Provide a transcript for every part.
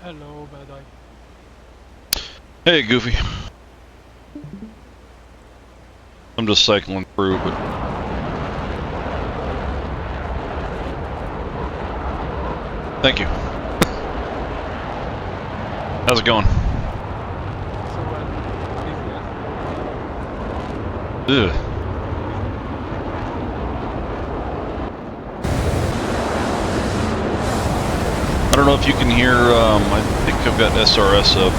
Hello, bad eye. Hey, Goofy. I'm just cycling through, but... Thank you. How's it going? So busy, Ugh. I don't know if you can hear, I think I've got SRS up.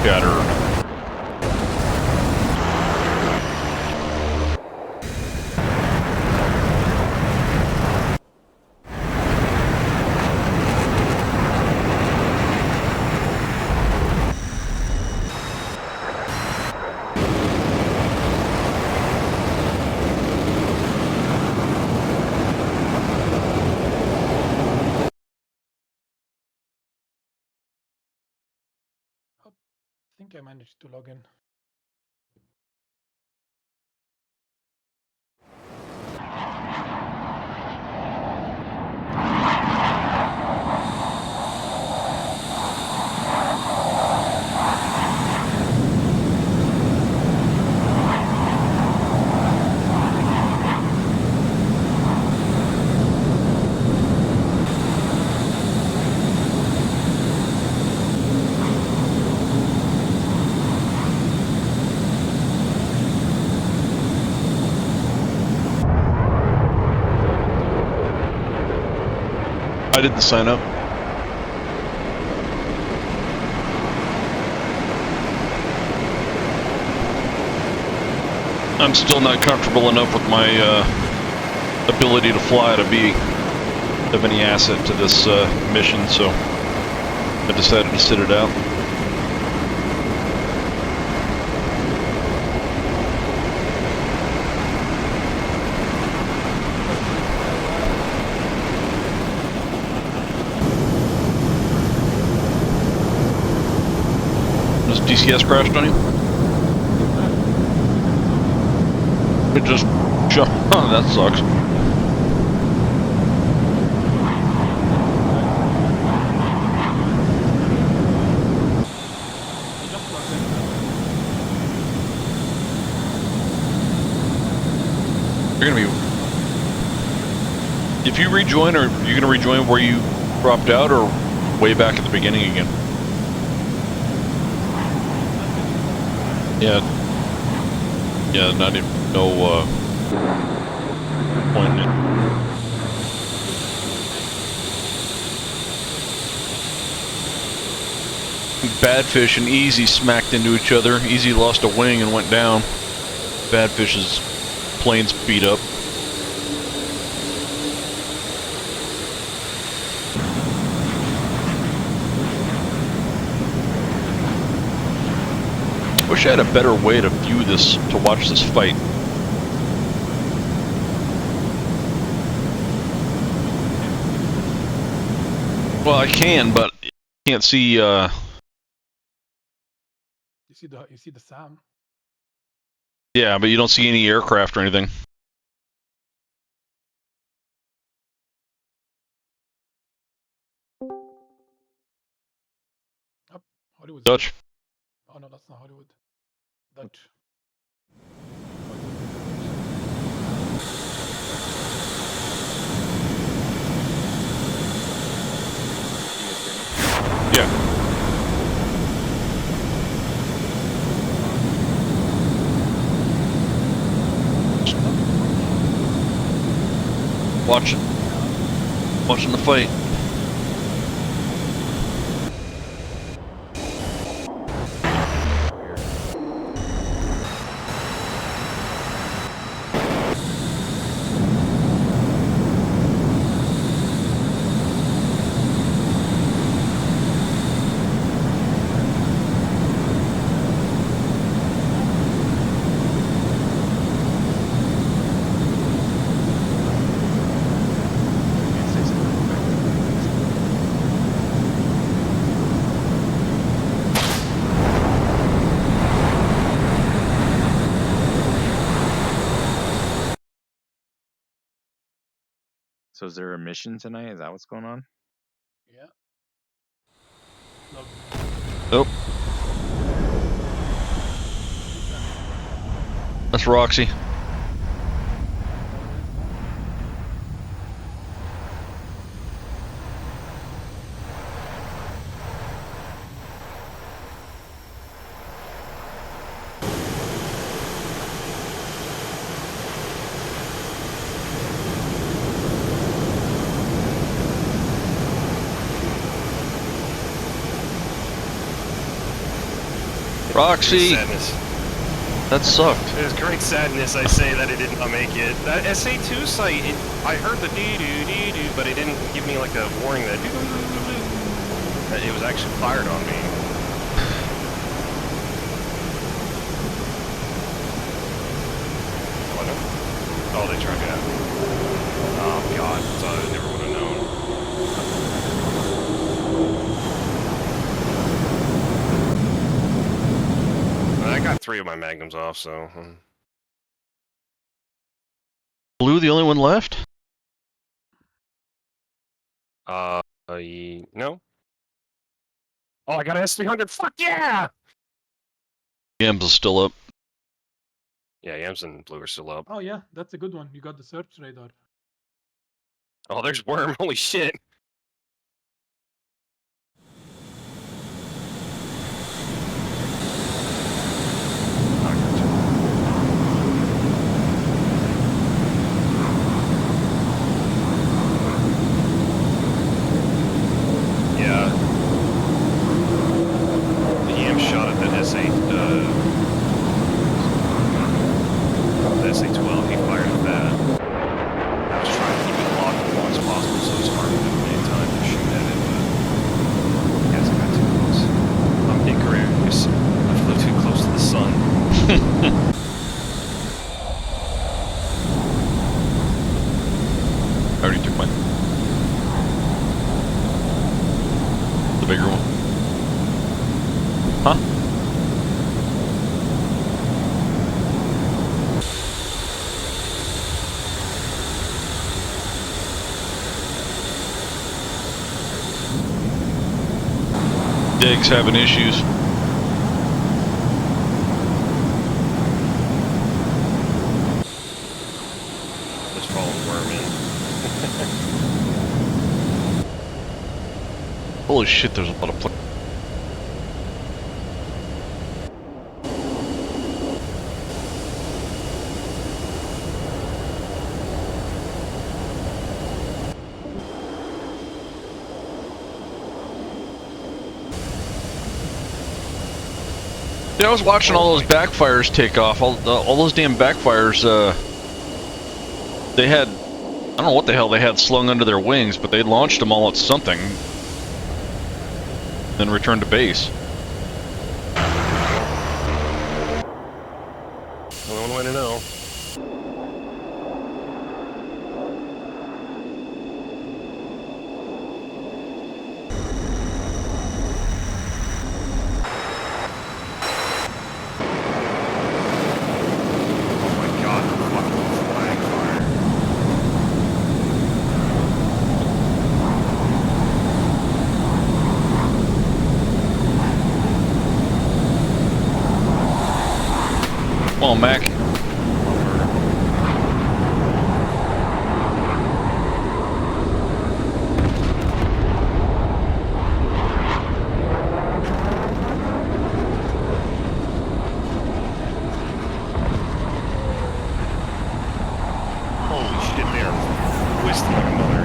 Chatter or not. I think I managed to log in. I didn't sign up. I'm still not comfortable enough with my ability to fly to be of any asset to this mission, so I decided to sit it out. Has DCS crashed on you? It just shut. Oh, that sucks. You're gonna be. If you rejoin, or you're gonna rejoin where you dropped out, or way back at the beginning again? Yeah. Yeah, not even no point in it. Badfish and Easy smacked into each other. Easy lost a wing and went down. Badfish's plane's beat up. Wish I had a better way to view this, to watch this fight. Well, I can, but I can't see. You see the SAM. Yeah, but you don't see any aircraft or anything. Oh, Hollywood. Dutch. Oh no, that's not Hollywood. Dutch. Yeah. Watching the fight. So is there a mission tonight? Is that what's going on? Yeah. Log. Oh, that's Roxy. Roxy, Sadness. that sucked. It was great sadness, I say, that it did not make it. That SA2 site, I heard the doo-doo-doo-doo, but it didn't give me like a warning that doo-doo-doo-doo-doo. That it was actually fired on me. What? Oh, they tried that. Oh god, so I never would have known. I got 3 of my magnums off, so... Blue, the only one left? No? Oh, I got an S300, fuck yeah! Yams is still up. Yeah, Yams and Blue are still up. Oh yeah, that's a good one. You got the search radar. Oh, there's Worm, holy shit. Yeah. The EM shot at the S8, the SA-12, he fired at that. I was trying to keep it locked as long as possible so it's hard to move any time to shoot at it, but guys, I got too close. I'm Icarus. I flew too close to the sun. I already took mine. The bigger one. Huh? Dig's having issues. Just following Worm in. Holy shit, there's a lot of planes. Yeah, I was watching all those backfires take off. All those damn backfires, they had, I don't know what the hell they had slung under their wings, but they launched them all at something, then returned to base. The only way to know. Oh my god, the fucking flag fire. Come on, Mac. Holy shit, they are twisting like a mother.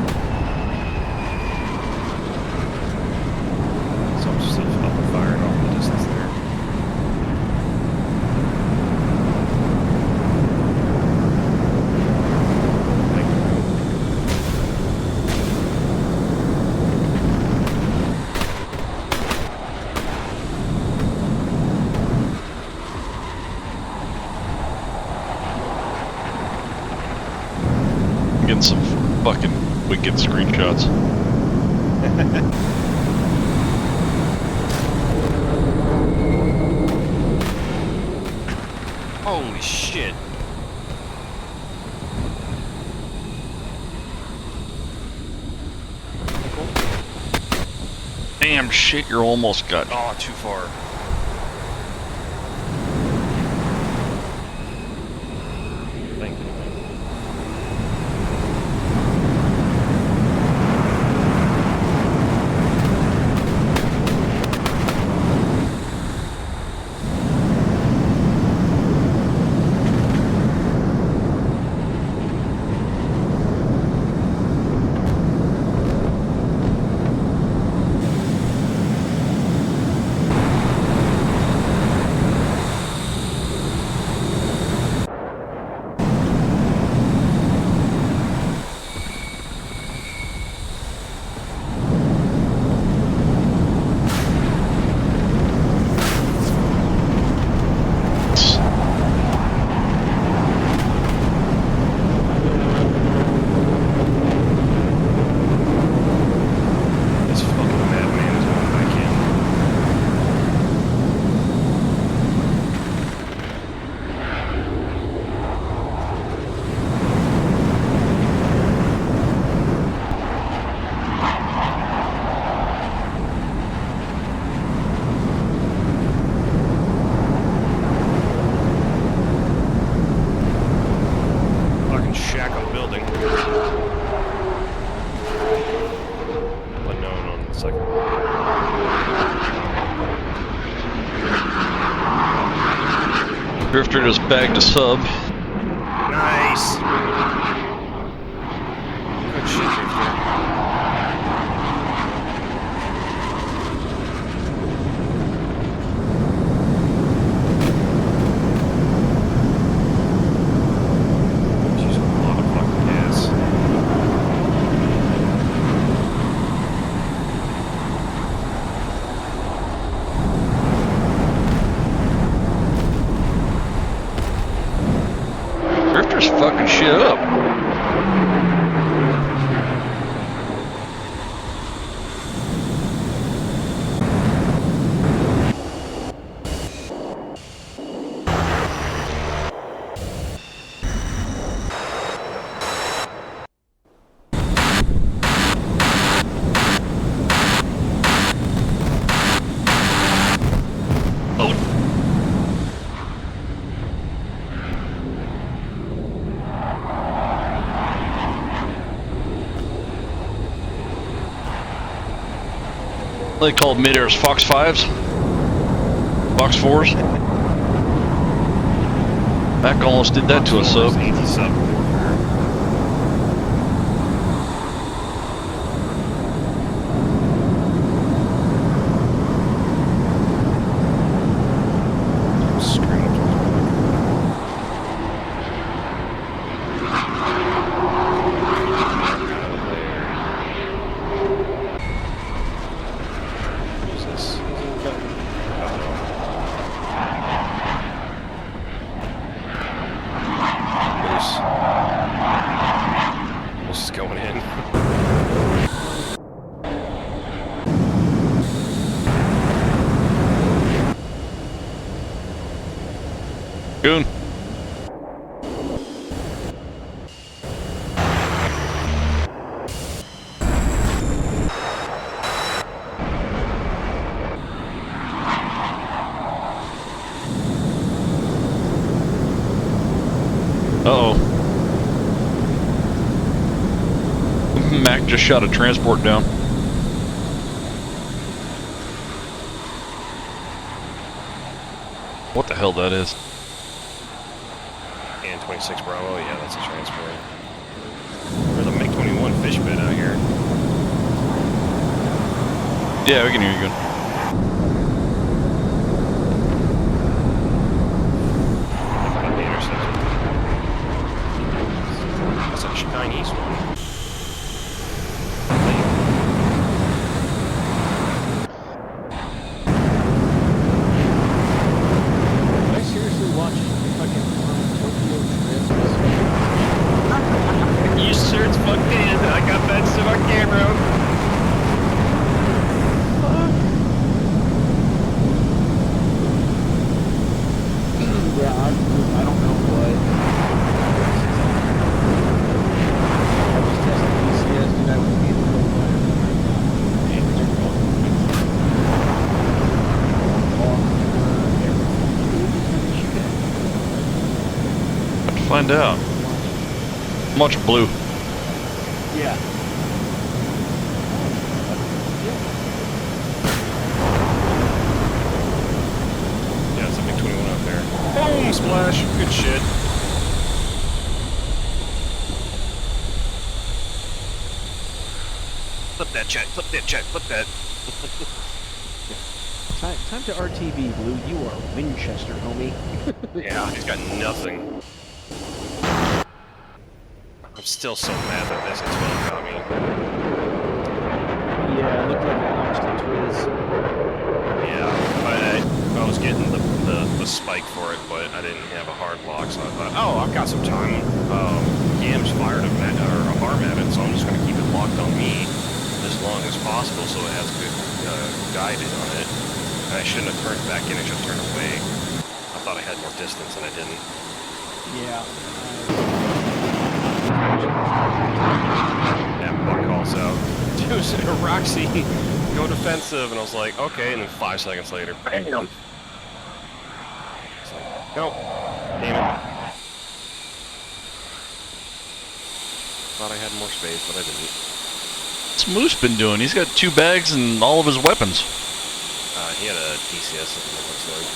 So I'm still up and firing off in the distance there. Getting some fucking wicked screenshots. Holy shit. Damn shit, you're almost got me. Oh, too far. Thank you. This fucking madman is going back in. Fucking shack I'm building. Unknown on the second. Drifter just bagged a sub. Nice! Good shit, Drifter. She's a lot of fucking gas. Drifter's fucking shit up. Oh, they called mid-airs Fox 5s? Fox 4s? Mac almost did that to a sub. Anti-sub warfare. Screaming up towards my Who's this? Moose is going in. Goon. Uh-oh. Mac just shot a transport down. What the hell that is? And 26 Bravo, yeah, that's a transport. There's a MiG-21 fish bed out here. Yeah, we can hear you good. About the intersection. That's a Chinese one. Did I seriously watch fucking Tokyo Drift? You sure it's fucked in? I got that shit on camera. find out. I'm watching Blue. Yeah. Yeah, it's a big 21 up there. Boom! Splash! Good shit. Flip that check, flip that check, flip that. Time to RTV, Blue. You are Winchester, homie. Yeah, he's got nothing. I'm still so mad that this is what got me. Yeah, it looked like it launched a Twiz. Yeah, but I was getting the spike for it, but I didn't have a hard lock, so I thought, oh, I've got some time. Gam's fired a harm at it, so I'm just going to keep it locked on me as long as possible so it has good guided on it. And I shouldn't have turned back in, I should have turned away. I thought I had more distance and I didn't. Yeah. And Buck calls out, dude, Roxy, go defensive. And I was like, okay. And then 5 seconds later, bam. It's like, no, damn it. Thought I had more space, but I didn't. What's Moose been doing? He's got 2 bags and all of his weapons. He had a DCS, it looks like.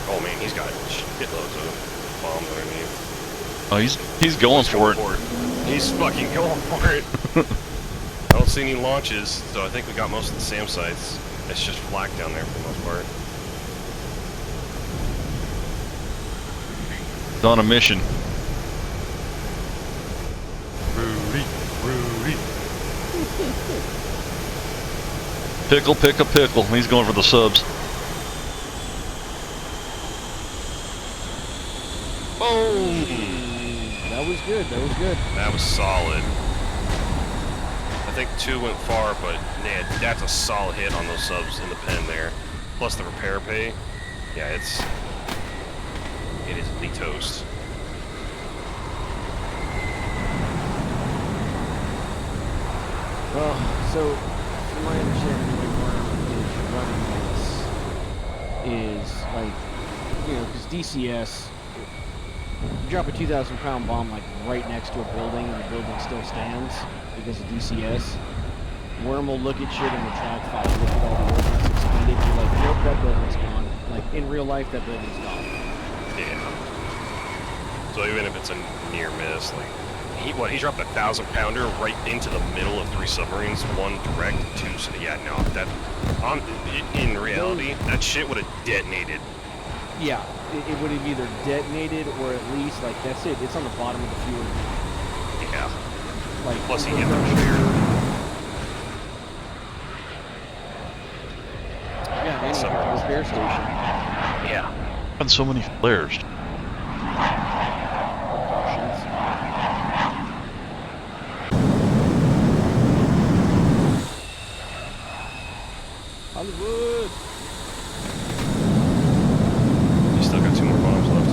Oh man, he's got shitloads of bombs underneath. Oh, he's going for it. He's fucking going for it. I don't see any launches, so I think we got most of the SAM sites. It's just flak down there for the most part. It's on a mission. Rudy. Pickle, pickle, pickle. He's going for the subs. Boom! That was good. That was good. That was solid. I think 2 went far, but man, that's a solid hit on those subs in the pen there. Plus the repair pay. Yeah, it is the toast. Well, so from my understanding, the way Worm is running this is like, you know, because DCS, you drop a 2,000-pound bomb like right next to a building and the building still stands because of DCS. Worm will look at shit in the track file, look at all the ordnance expended, be like, nope, that building's gone. Like in real life, that building's gone. Yeah. So even if it's a near miss, like he dropped a 1,000-pounder right into the middle of 3 submarines, 1 direct, 2. So yeah, no, that in reality, that shit would have detonated. Yeah, it would have either detonated or at least like that's it. It's on the bottom of the fuel. Yeah. Like Plus he hit the repair. Yeah, and the repair station. Yeah. And so many flares. Precautions. Hollywood. You still got 2 more bombs left.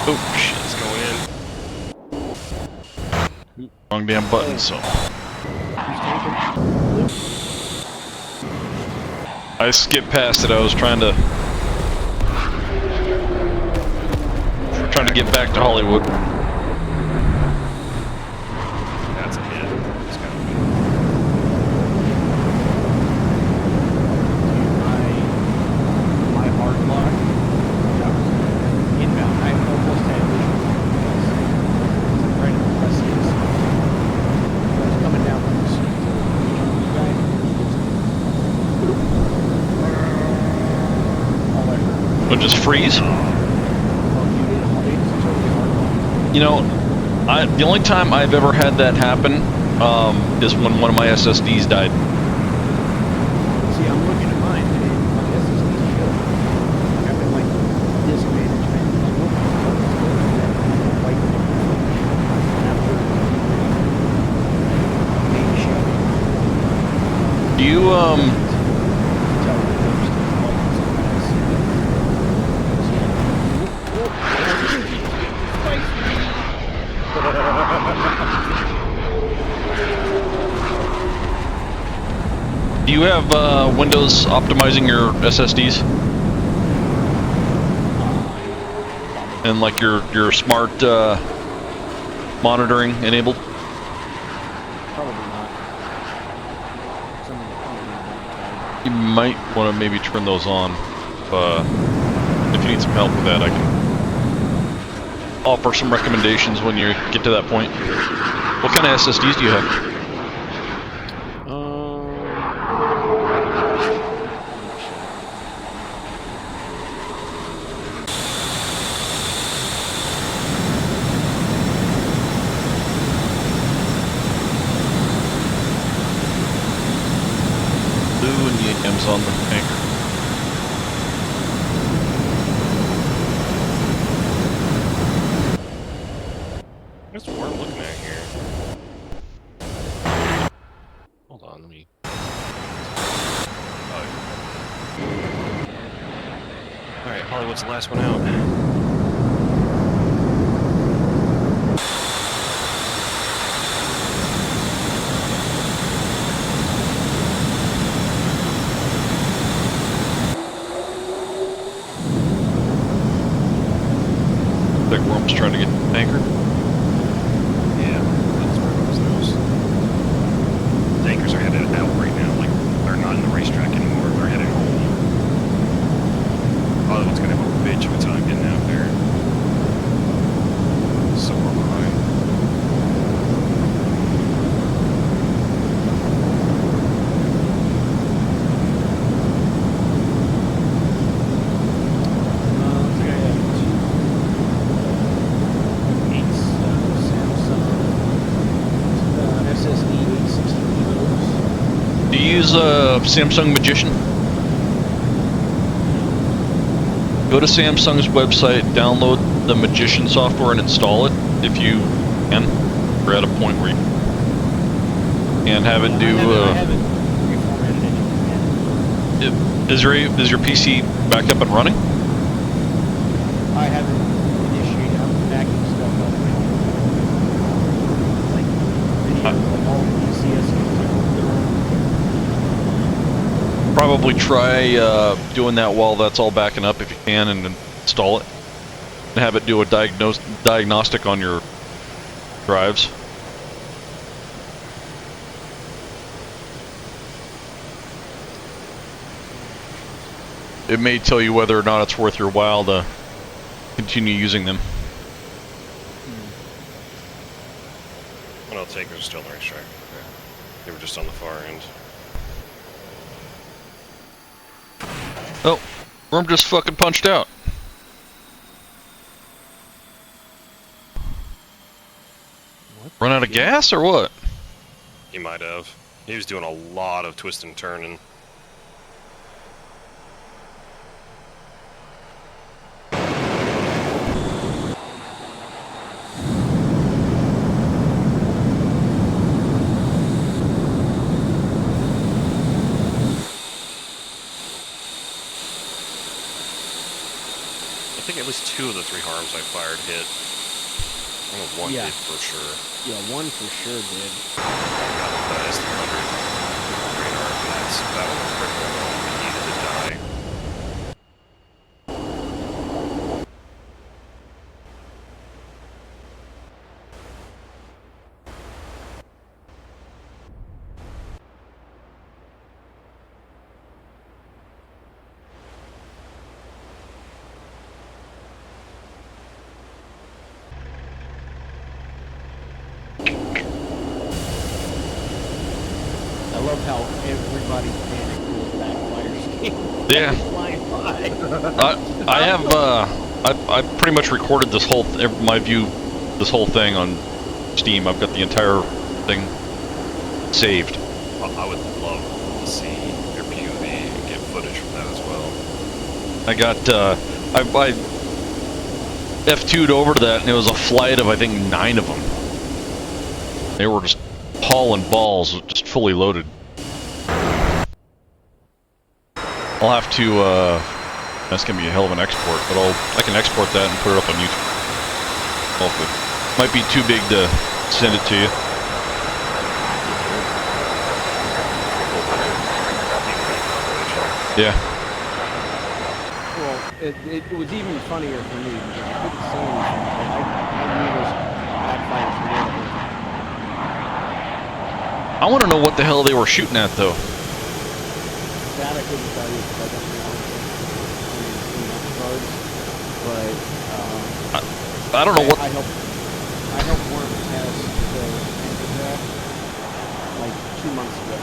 Oh shit. It's going in. Wrong damn button, so. I skipped past it. I was trying to get back to Hollywood. That's a hit. It's got to be. My hard lock. Inbound. I almost had vision. Right in the precipice. I was coming down from the street. All I heard. But just freeze? You know, the only time I've ever had that happen is when one of my SSDs died. See, I'm looking at mine. My SSD's killed. I've been like disk management. Like, after main show. Do you Do you have Windows optimizing your SSDs? And like your smart monitoring enabled? Probably not. Something that probably not. You might want to maybe turn those on. If you need some help with that, I can offer some recommendations when you get to that point. What kind of SSDs do you have? Blue and yams on the anchor. What's what we're looking at here? Hold on, let me. Oh. All right, Hollywood's the last one out. Big Worm's trying to get anchored. Yeah, that's where it was. The anchors are headed out right now. Like, they're not in the racetrack anymore. They're headed home. Hollywood's gonna have a bitch of a time getting out there. So far behind. Looks like I have two Samsung SSD 860 Evos. Do you use Samsung Magician? Go to Samsung's website, download the Magician software and install it if you can. We're at a point where you can have it do. I haven't reformatted anything yet. Is your PC back up and running? I haven't initiated. I'm backing stuff up now. Like video of all the DCS games. Probably try doing that while that's all backing up if you can, and install it, and have it do a diagnostic on your drives. It may tell you whether or not it's worth your while to continue using them. Well, tankers are still in the racetrack. Okay. They were just on the far end. Oh, Worm just fucking punched out. Run out of gas or what? He might have. He was doing a lot of twisting and turning. I think at least 2 of the 3 harms I fired hit. I know 1 Yeah. did for sure. Yeah, one for sure did. The S300 radar, that one was critical. It needed to die. I love how everybody panicked when the backfires came. Yeah. Flying by. I have I pretty much recorded this whole this whole thing on Steam. I've got the entire thing saved. I would love to see your POV and get footage from that as well. I got I F2'd over to that, and it was a flight of I think 9 of them. They were just hauling balls, just fully loaded. I'll have to that's gonna be a hell of an export, but I can export that and put it up on YouTube. Hopefully. Might be too big to send it to you. Yeah. Well, it was even funnier for me because I couldn't say anything, but I knew those backfires were there the whole time. I want to know what the hell they were shooting at, though. That I couldn't tell you because I don't know in that regards. But I don't know what. I helped one of the tests the that like 2 months ago,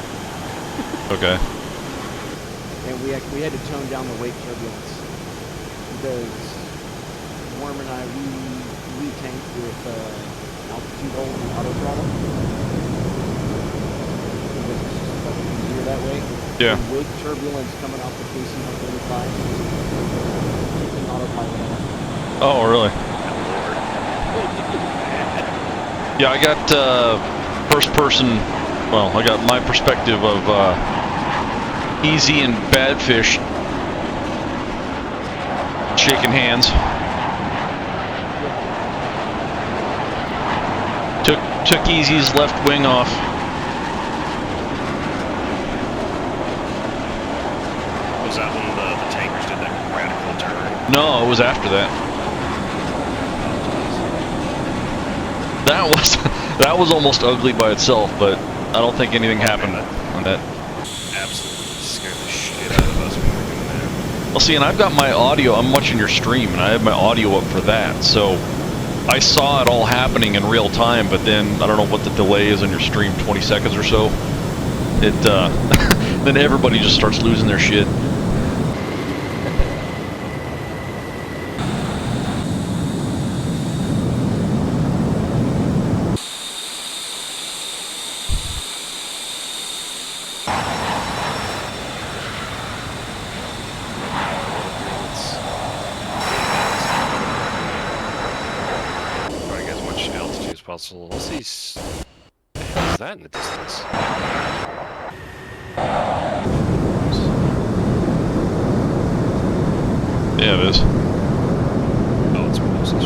Okay. and we had to tone down the wake turbulence because Worm and I we tanked with altitude hold and auto throttle because it's just fucking easier that way. Yeah. The wake turbulence coming off the KC-135 taking autopilot off. Oh, really? Yeah, I got first person. Well, I got my perspective of Easy and Badfish shaking hands. Took Easy's left wing off. Was that when the tankers did that radical turn? No, it was after that. That was almost ugly by itself, but I don't think anything happened on that. Absolutely scared the shit out of us when we were doing that. Well, see, and I've got my audio. I'm watching your stream, and I have my audio up for that. So I saw it all happening in real time, but then I don't know what the delay is on your stream, 20 seconds or so. It then everybody just starts losing their shit. Try to get as much altitude as possible. Let's see. What the hell is that in the distance? Yeah, it is. Oh, it's Moses.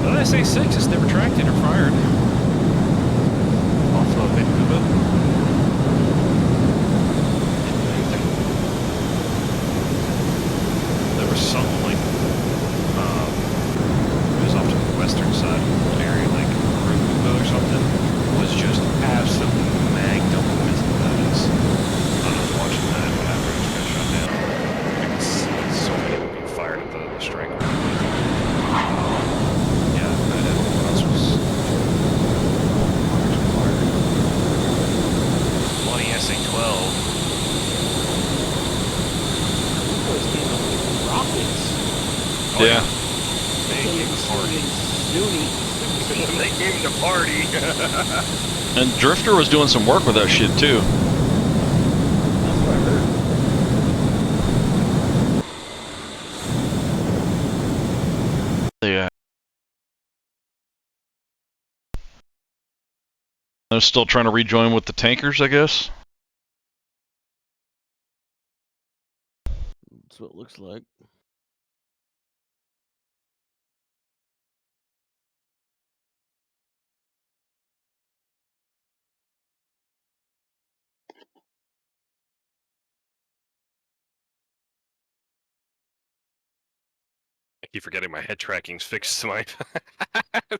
Well, SA-6 is never tracked or fired. Off of Vancouver. There was some, like, it was off to the western side of the area, like, Vancouver or something, was just absolutely magnum as that is. I was watching that after it got shut down. I could see so many people being fired at the strike. Yeah, that everyone else was fired. Bloody SA-12. Those came up with rockets. Oh, Yeah. They came to party. Zuni. They came to party. And Drifter was doing some work with that shit too. That's what I heard. Yeah. They're still trying to rejoin with the tankers, I guess. That's what it looks like. I keep forgetting my head tracking's fixed to my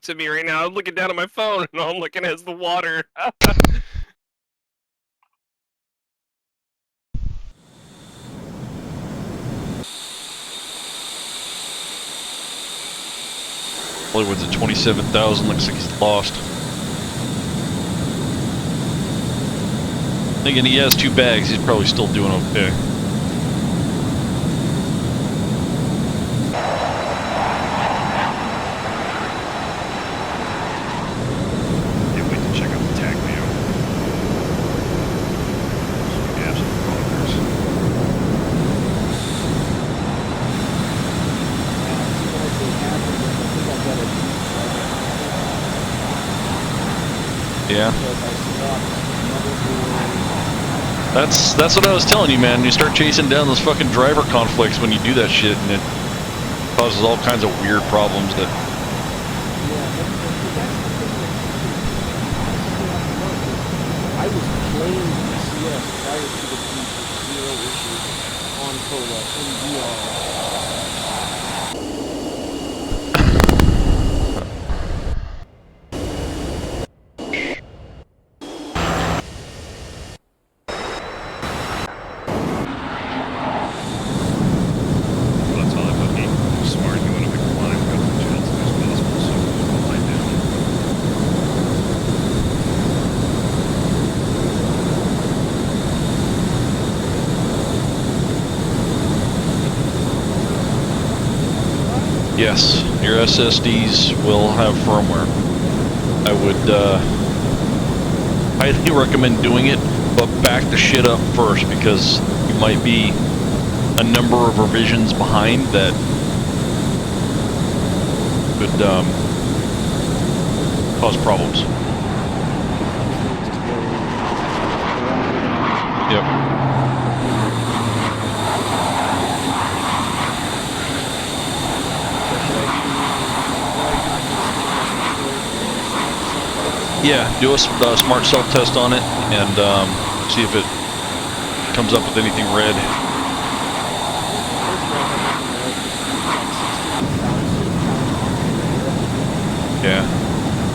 to me right now. I'm looking down at my phone and all I'm looking at is the water. Hollywood's at 27,000. Looks like he's lost. Thinking he has 2 bags. He's probably still doing okay. Can't wait to check out the tag video. Absolute bonkers. Yeah. That's what I was telling you, man. You start chasing down those fucking driver conflicts when you do that shit, and it causes all kinds of weird problems that. I was playing DCS prior to the breach with zero issues on Cola in VR. Well, that's all I put me. Smart, you want to climb, go to the chance as possible, so we'll lie down. Yes, your SSDs will have firmware. I would highly recommend doing it, but back the shit up first because you might be a number of revisions behind that could cause problems. Yep. Yeah, do a smart self-test on it and see if it comes up with anything red. Yeah.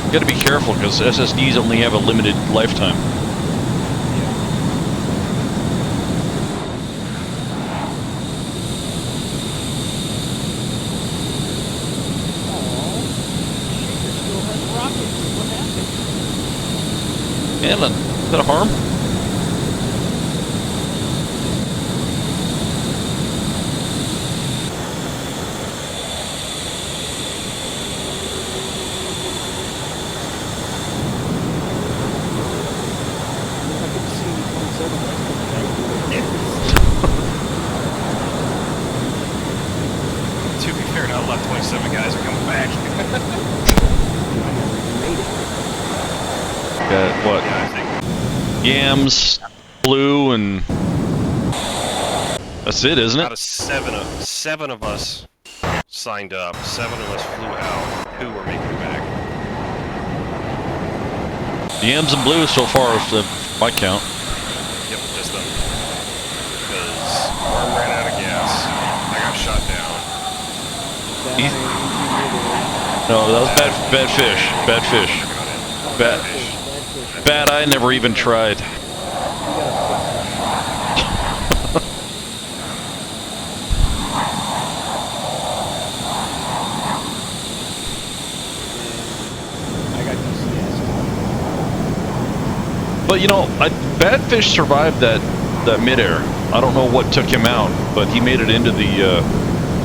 You gotta be careful because SSDs only have a limited lifetime. Alan, is that a harm? To be fair, now left 27 guys are coming back. Got what? Yeah, I think Yams, blue, and that's it, isn't out it? of seven of us signed up, 7 of us flew out, 2 were making it back. Yams and blue so far is my count. Yep, just them. Because arm ran out of gas, I got shot down. No, that was bad fish. Bad fish. Bad I never even tried. But you know, Bad Fish survived that midair. I don't know what took him out, but he made it into the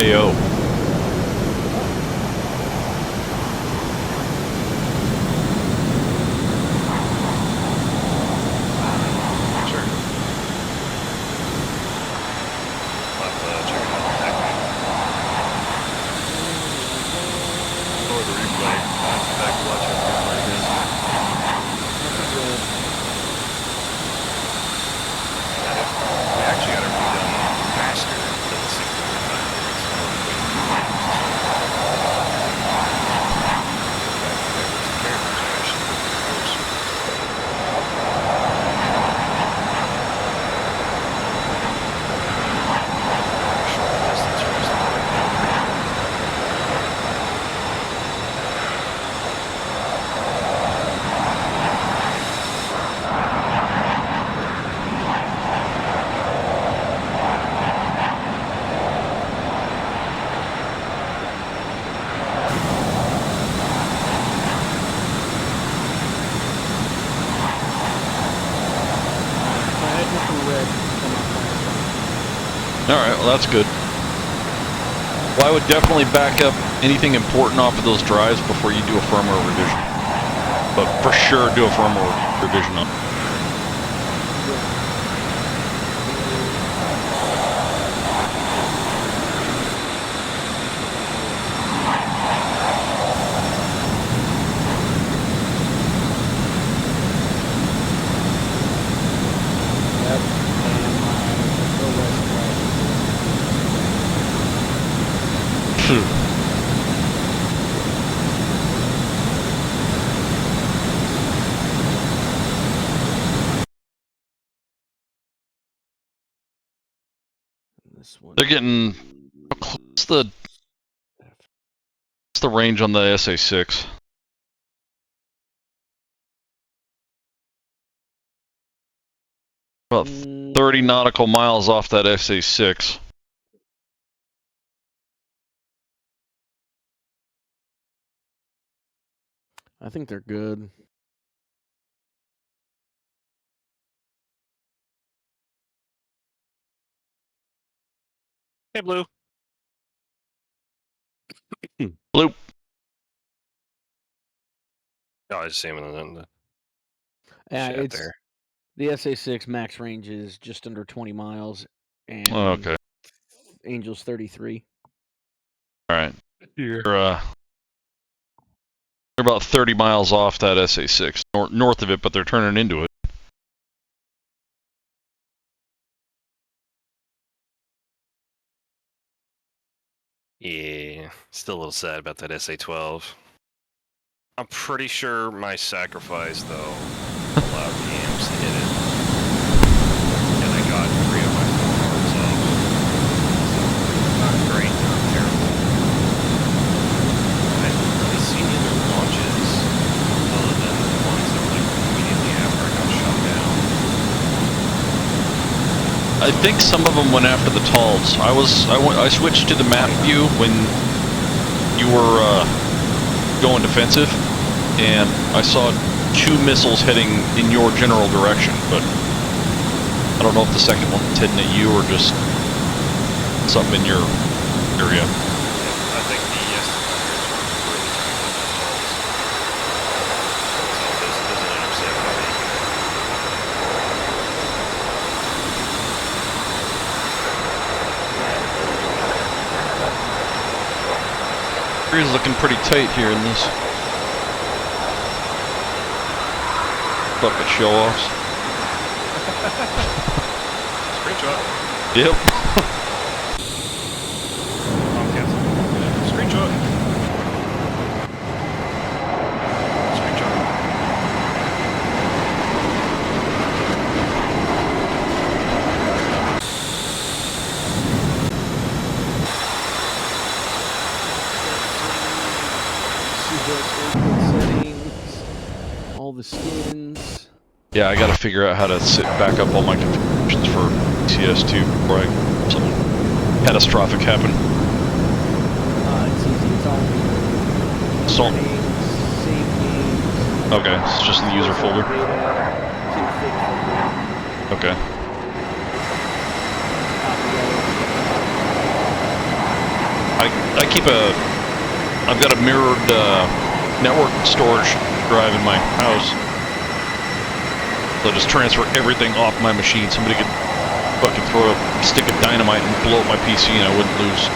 AO. Sure. I'll have to check it out back. Or the replay. I'll have to back to watch it replay again. We actually got it redone faster than the Alright, well that's good. Well, I would definitely back up anything important off of those drives before you do a firmware revision. But for sure, do a firmware revision on it. This one. They're getting what's the range on the SA6? About 30 nautical miles off that SA6. I think they're good. Hey, Blue. Blue. Oh, I just see him in the Yeah, chat it's there. the SA6 max range is just under 20 miles, and Oh, okay. Angel's 33. All right. They're about 30 miles off that SA6, north of it, but they're turning into it. Yeah, still a little sad about that SA-12. I'm pretty sure my sacrifice, though, allowed the amps to hit it. And I got 3 of my 4 cars off. So, not great, not terrible. I haven't really seen any other launches other than the ones that were like immediately after I got shot down. I think some of them went after the talls. I switched to the map view when you were going defensive, and I saw 2 missiles heading in your general direction, but I don't know if the second one was heading at you or just something in your area. I think the estimate were really trying to hit the talls. So there's an intercept by me. It's looking pretty tight here in this bucket show-offs. Screenshot. Yep. Screenshot. Screenshot. Settings, all the skins. Yeah, I gotta figure out how to back up all my configurations for CS2 before something catastrophic happen. It's easy. It's all So, warnings, save games, okay, it's just in the user folder. data, config folder, Okay. copy I've got a mirrored network storage drive in my house. So I just transfer everything off my machine. Somebody could fucking throw a stick of dynamite and blow up my PC and I wouldn't lose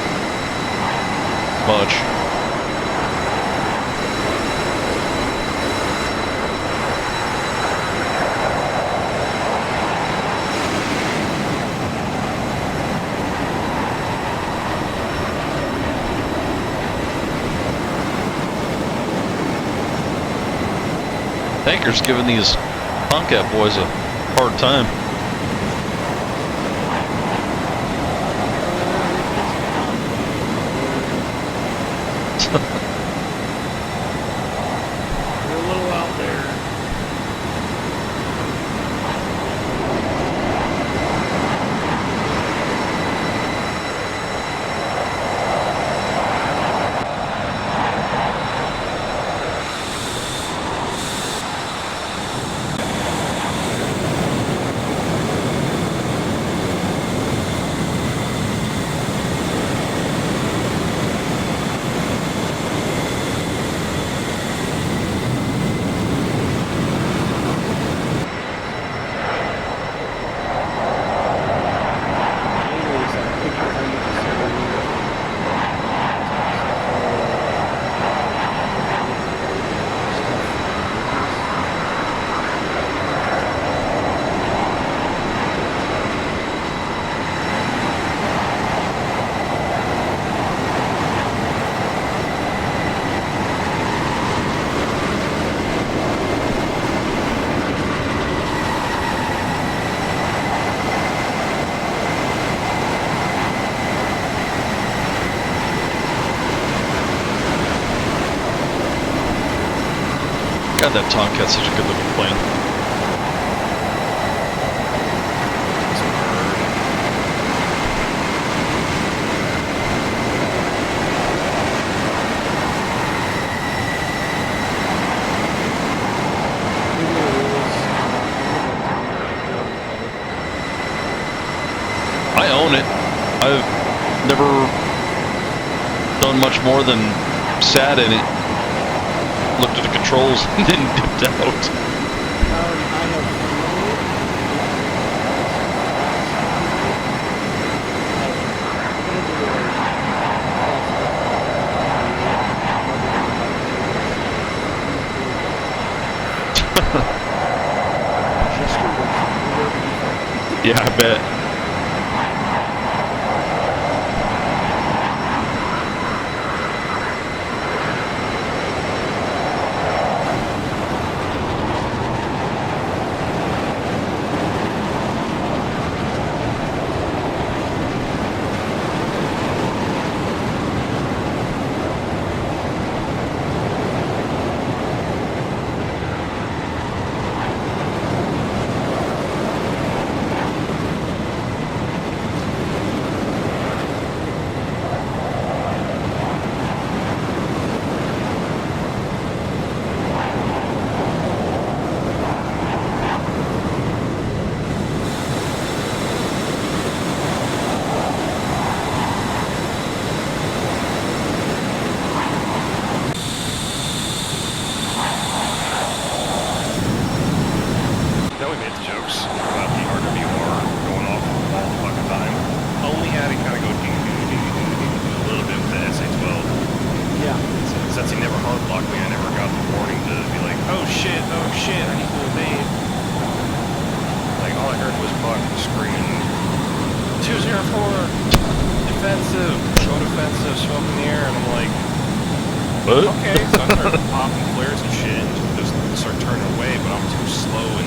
much. Tanker's giving these Tomcat boys a hard time. They're a little out there. God, that Tomcat's such a good looking plane. I own it. I've never done much more than sat in it, looked at the controls, and then dipped out. Yeah, I bet. What? Okay, so I started popping flares and shit, and just start turning away, but I'm too slow and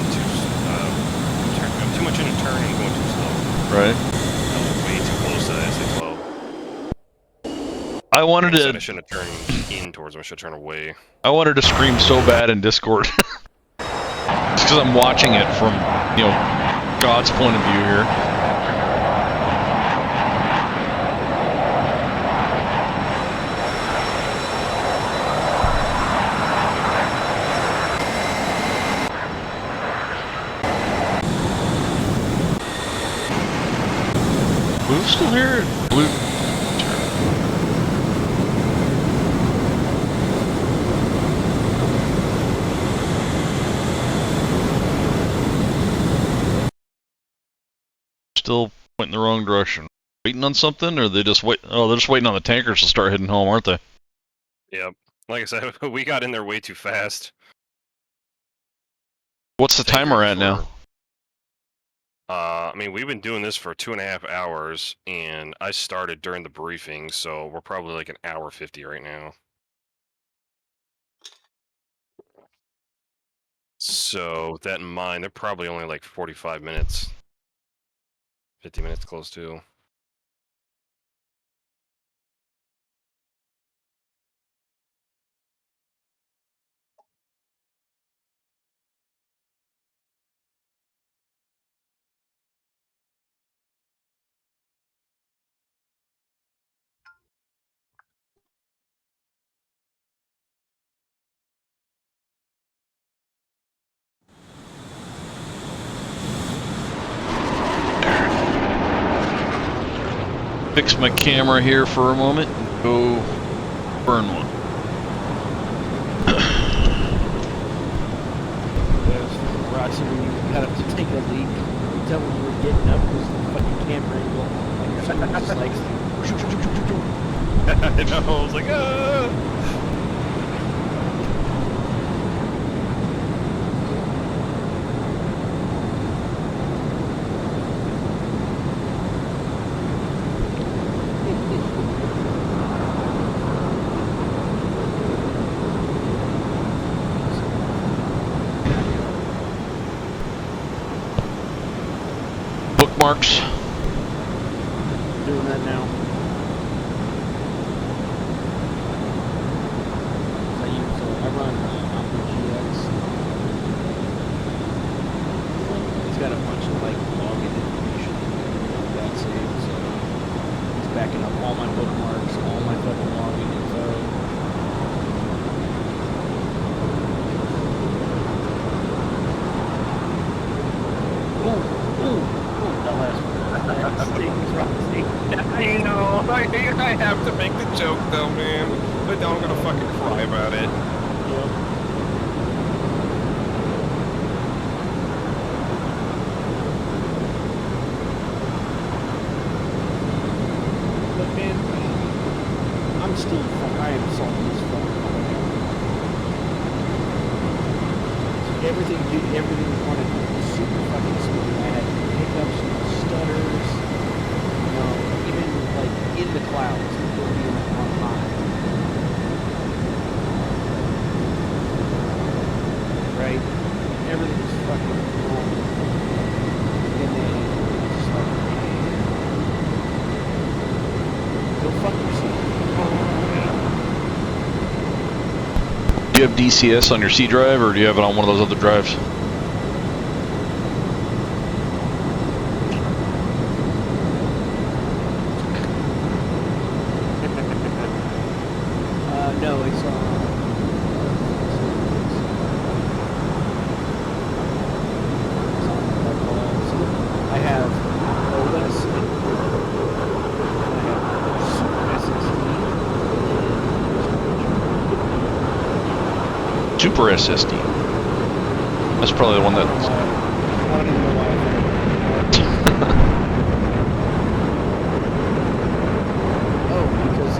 I'm too much in a turn and going too slow. Right. I was way too close to that SA-12. I wanted to. I shouldn't have turned in towards him. I should have turned away. I wanted to scream so bad in Discord. Just because I'm watching it from, you know, God's point of view here. Blue's still here? Blue. Still pointing the wrong direction. Waiting on something, or they just wait? Oh, they're just waiting on the tankers to start heading home, aren't they? Yep. Like I said, we got in there way too fast. What's the timer at now? I mean, we've been doing this for 2.5 hours, and I started during the briefing, so we're probably like an hour 50 right now. So with that in mind, they're probably only like 45 minutes. 50 minutes close to. Fix my camera here for a moment and go burn one. Roxy, when you got up to take a leak, you tell me you were getting up because the fucking camera angle on your phone was just like, I know, I was like, ah! Bookmarks. doing that now. I run Opera GX. That last one. That stings, Roxy. I know. I have to make the joke though, man. But I'm gonna fucking cry about it. But man, I'm still I am salty as fuck. Everything was running super fucking smooth. I had hiccups, stutters, even like in the clouds, people being on high. Right? Everything was fucking cool. And then it's just like, go fuck yourself. Do you have DCS on your C drive, or do you have it on one of those other drives? No, it's I have OS and I have Super SSD. Super SSD. That's probably the one that. I don't even know why I Oh, because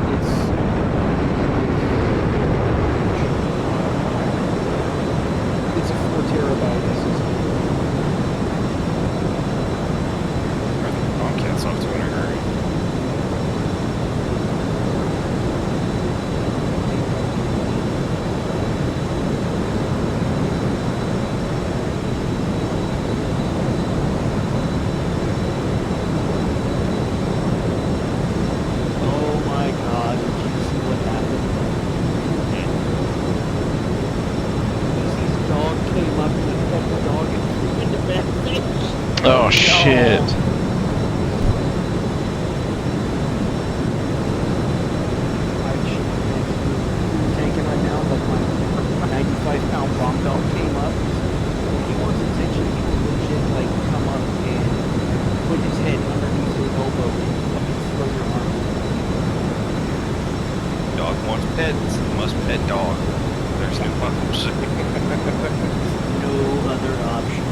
it's a 4 terabyte SSD. Tomcat's off to in a hurry. Oh my god, did you see what happened? This dog came up and fed the dog and threw in the back. Oh shit! Taking right now, but my 95-pound bomb dog came up. He wants attention. He will legit like come up and put his head underneath your elbow and fucking throw your arm. Dog wants pets. Must pet dog. There's no option. No other option.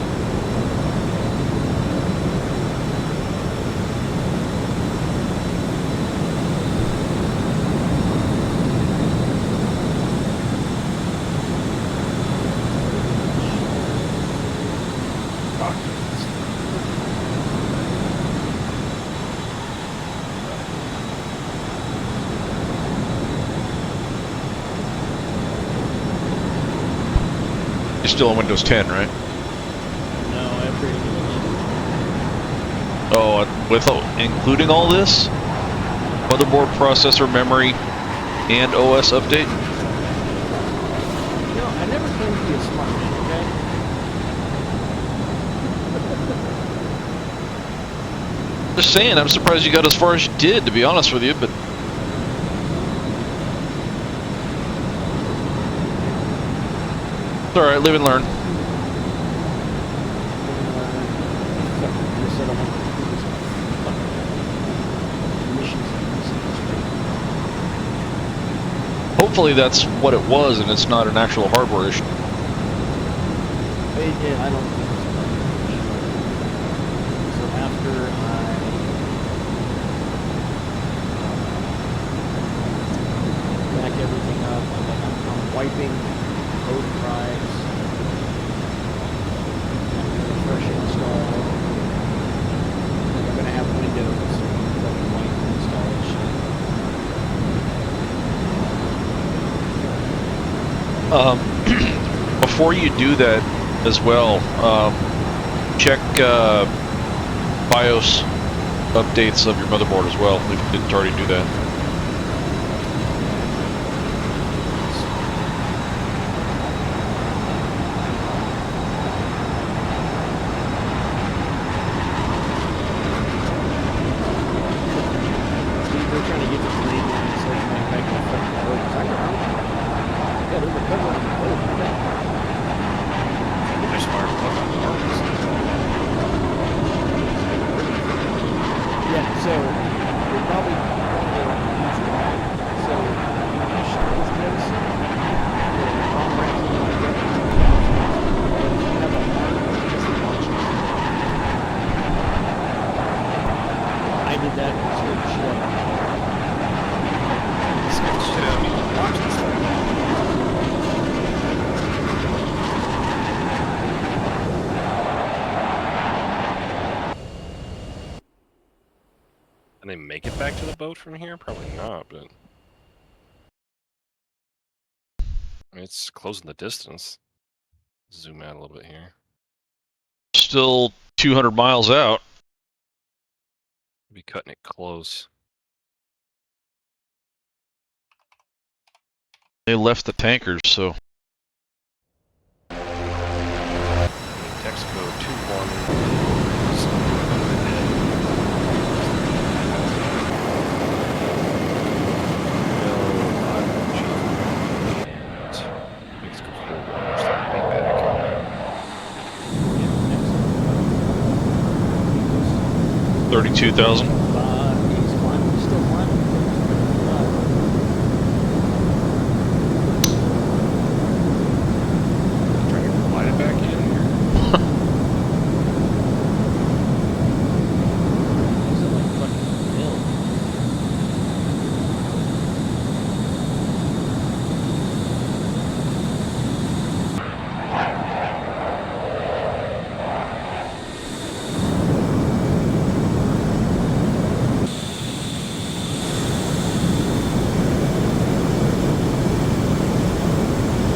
You're still on Windows 10, right? No, I upgraded to Oh, with including all this, motherboard, processor, memory, and OS update. You know, I never claimed to be a smart man, okay? Just saying, I'm surprised you got as far as you did, to be honest with you. But it's all right, live and learn. Hopefully that's what it was, and it's not an actual hardware issue. Yeah, I don't think it's a so after I back everything up, I'm wiping both drives, refresh install, and I'm gonna have Windows fucking wipe and install and shit. Before you do that as well, check BIOS updates of your motherboard as well, if you didn't already do that. They're trying to get the blade line so you might make a fucking boat. Yeah, they're recovering the boat. They're smart. did that and scared the shit out of me. Scared the shit out of me. Watch this thing. Can they make it back to the boat from here? Probably not, but I mean, it's closing the distance. Zoom out a little bit here. Still 200 miles out. Be cutting it close. They left the tankers, so Text code 21. Let's go forward. There's that way back. 32,000. He's climbing, he's still climbing. Trying to glide it back in here. He's at like fucking hill.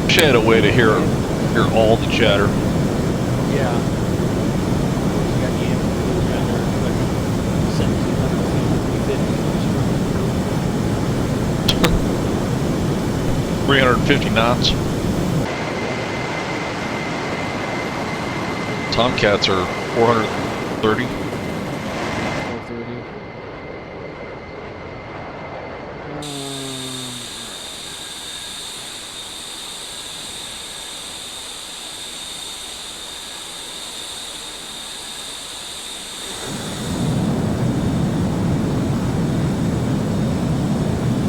Wish I had a way to hear all the chatter. Yeah. You got the amplitude down there, like 1,700 feet, 350. 350 knots. Tomcats are 430. 430.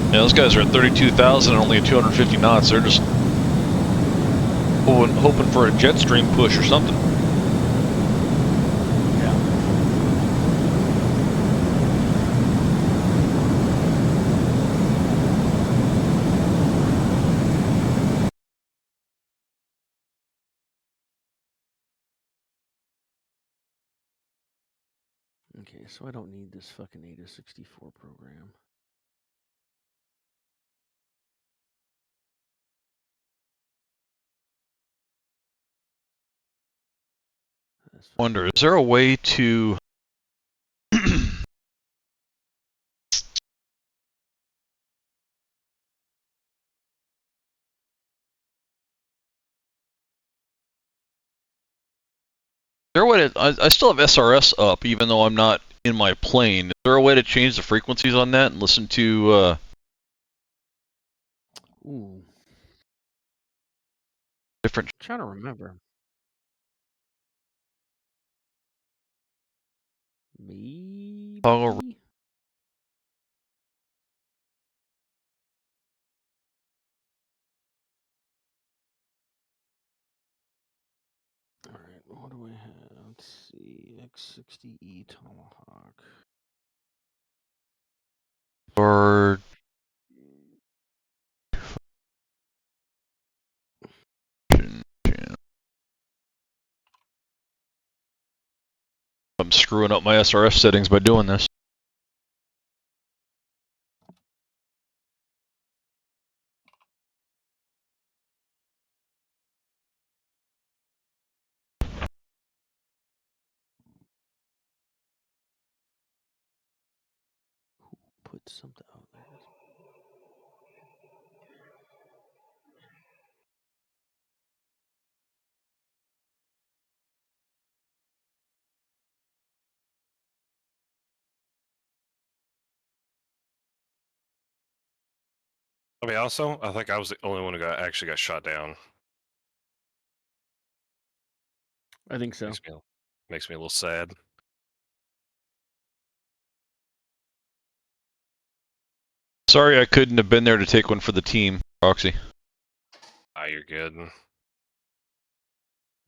Yeah, those guys are at 32,000 and only at 250 knots. They're just hoping for a jet stream push or something. Yeah. Okay, so I don't need this fucking ATA 64 program. That's Wonder, is there a way to there a way to, I still have SRS up even though I'm not in my plane. Is there a way to change the frequencies on that and listen to Ooh, different I'm trying to remember. Maybe. toggle? All right, what do we have? Let's see. X60E Tomahawk. Or I'm screwing up my SRS settings by doing this. Put something out there. I mean, also, I think I was the only one who actually got shot down. I think so. Makes me a little sad. Sorry I couldn't have been there to take one for the team, Roxy. Ah, you're good.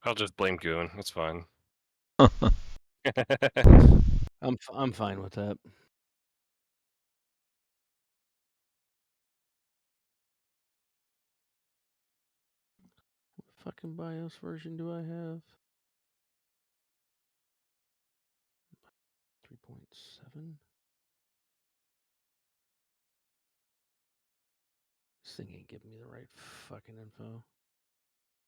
I'll just blame Goon. That's fine. I'm fine with that. fucking BIOS version do I have? 3.7? This thing ain't giving me the right fucking info.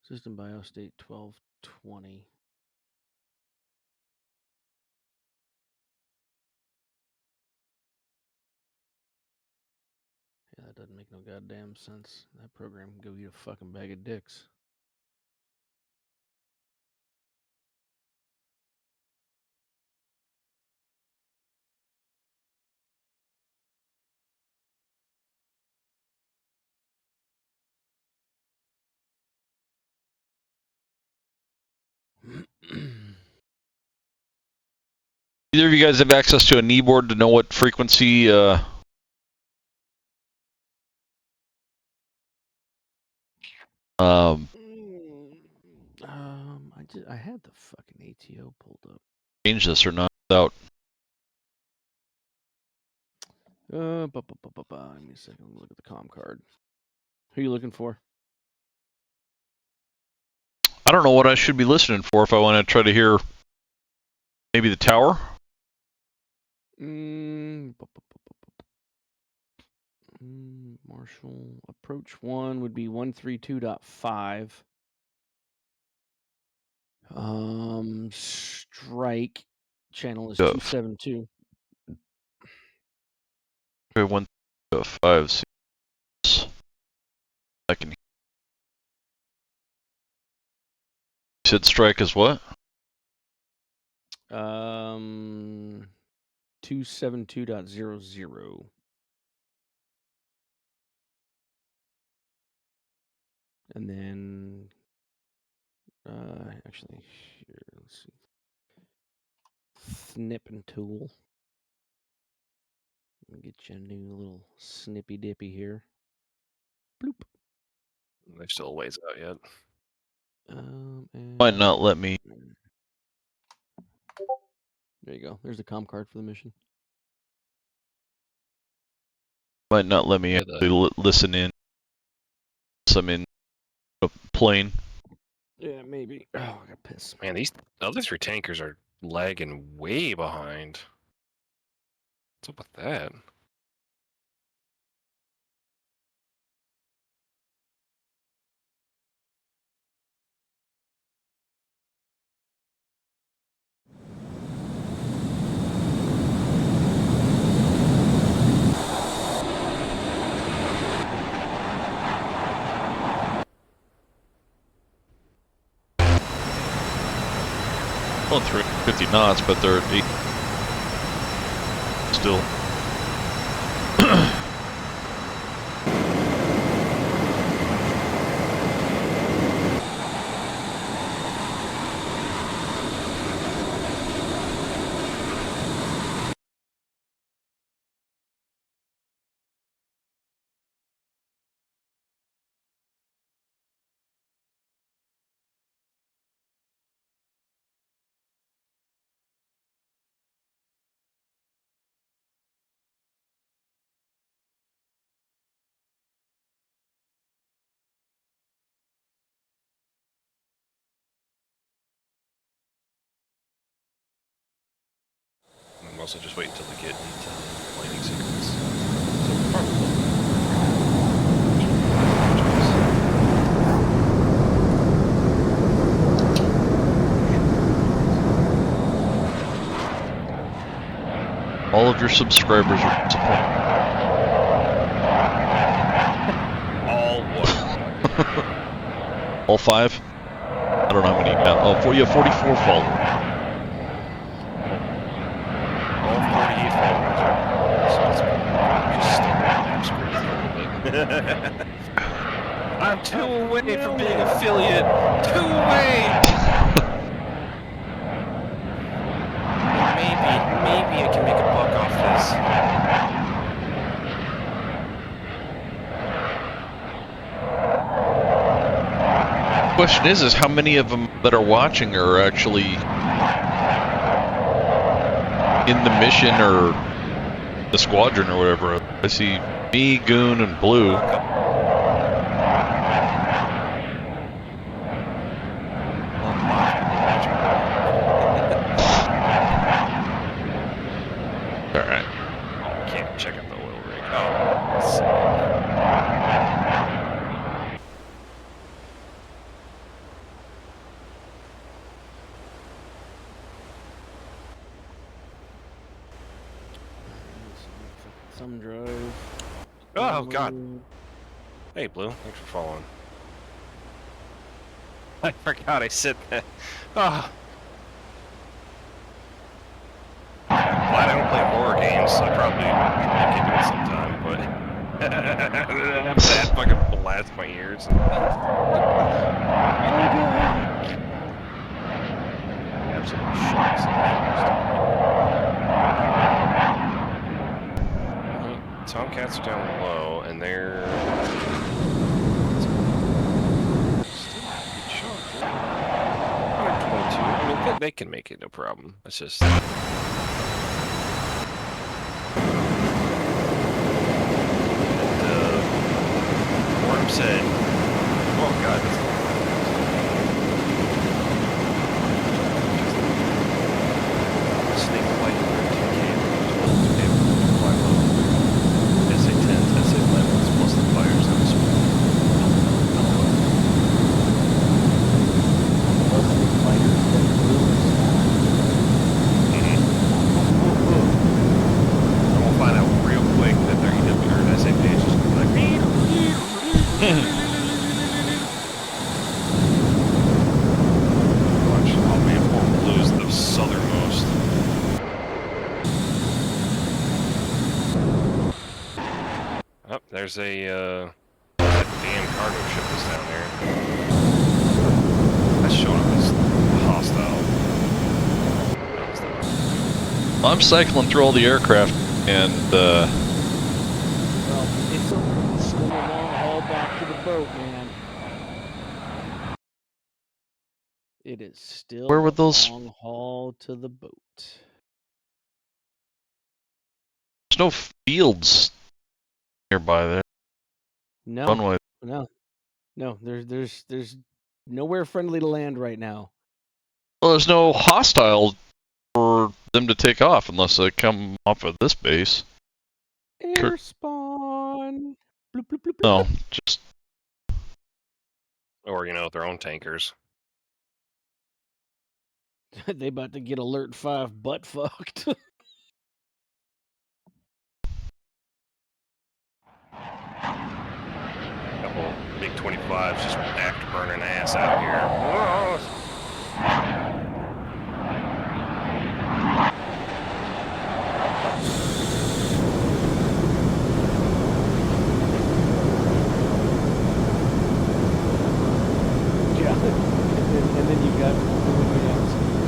System BIOS date 12/20. Yeah, that doesn't make no goddamn sense. That program can go eat a fucking bag of dicks. Either of you guys have access to a kneeboard to know what frequency? I had the fucking ATO pulled up. Change this or not without. Give me a second. Look at the comm card. Who are you looking for? I don't know what I should be listening for if I want to try to hear maybe the tower. Marshall approach 1 would be 132.5. Strike channel is 272. Okay, 1.5. I can. You said strike is what? 272.00. And then, actually, here, let's see. Snip and tool. Let me get you a new little snippy dippy here. Bloop. They're still a ways out yet. Might not let me. There you go. There's the comm card for the mission. Might not let me actually listen in. So I'm in a plane. Yeah, maybe. Oh, I got pissed. Man, these other 3 tankers are lagging way behind. What's up with that? Well, 350 knots, but they're at 8. Still. I'm also just waiting until they get into landing sequence. So probably. All of your subscribers are disappointed. All what? All 5? I don't know how many now. Oh, you have 44 followers. All 48 followers. So just stare at that screen a little bit. I'm 2 away from being affiliate. 2 away. Maybe I can make a buck off this. The question is how many of them that are watching are actually in the mission or the squadron or whatever. I see me, Goon, and Blue. some drive. Oh, God. Onward. Hey, Blue. Thanks for following. I forgot I said that. Oh. Glad I don't play horror games. I probably get into it sometime, but that fucking blasts my ears. Absolutely shit. Tomcats are down low, and they're still a good shot. 122. I mean, they can make it, no problem. It's just. Worm said, "Oh God, that's snake flight 13K, SA-10s, SA-11s, plus the fires on the spot." Plus the fighters that We'll find out real quick that their EW or SAP is just like. Watch, oh man, Fort Blue's the southernmost. Oh, there's a damn cargo ship that's down there. That's showing up as hostile. I'm cycling through all the aircraft, and well, it's still a long haul back to the boat, man. It is still Where would a those- long haul to the boat. there's no fields nearby there. No, Runway. no. There's nowhere friendly to land right now. Well, there's no hostile for them to take off unless they come off of this base. Air spawn. Bloop, bloop, bloop, bloop, No, just Or, you know, their own tankers. bloop. They about to get alert 5 butt fucked. Couple big 25s just act burning ass out here. Whoa. Yeah. And then you got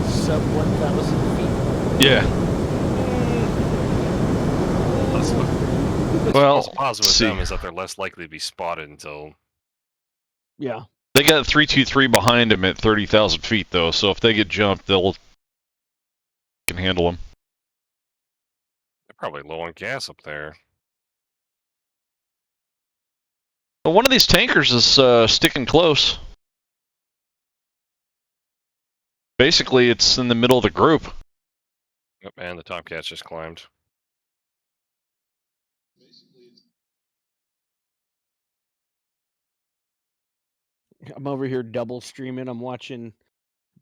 sub 1,000 feet. yeah. Well, What's positive with see. them is that they're less likely to be spotted until. Yeah. They got 323 behind them at 30,000 feet, though, so if they get jumped, they'll can handle them. They're probably low on gas up there. Well, one of these tankers is sticking close. Basically, it's in the middle of the group. Yep, and the Tomcats just climbed. I'm over here double streaming. I'm watching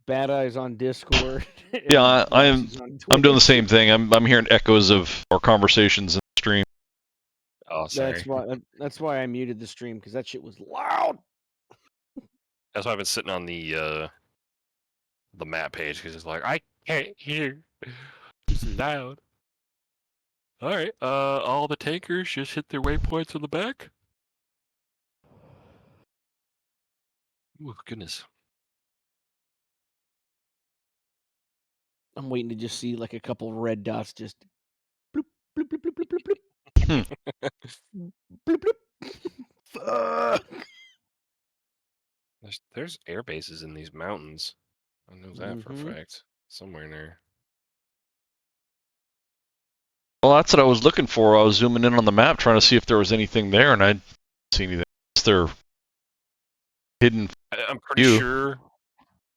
Bad Eyes on Discord. and Yeah, I'm Roxy's on doing the Twitch. same thing. I'm hearing echoes of our conversations in the stream. Oh, sorry. That's why I muted the stream, because that shit was loud. That's why I've been sitting on the map page, because it's like, I can't hear. It's loud. Alright, all the tankers just hit their waypoints on the back. Oh, goodness. I'm waiting to just see like a couple red dots just bloop, bloop, bloop, bloop, bloop, bloop, bloop. Bloop, bloop. Fuck. There's air bases in these mountains. I know that for a Mhm. fact. Somewhere in there. Well, that's what I was looking for. I was zooming in on the map trying to see if there was anything there, and I didn't see anything. They're hidden. I'm pretty You. sure.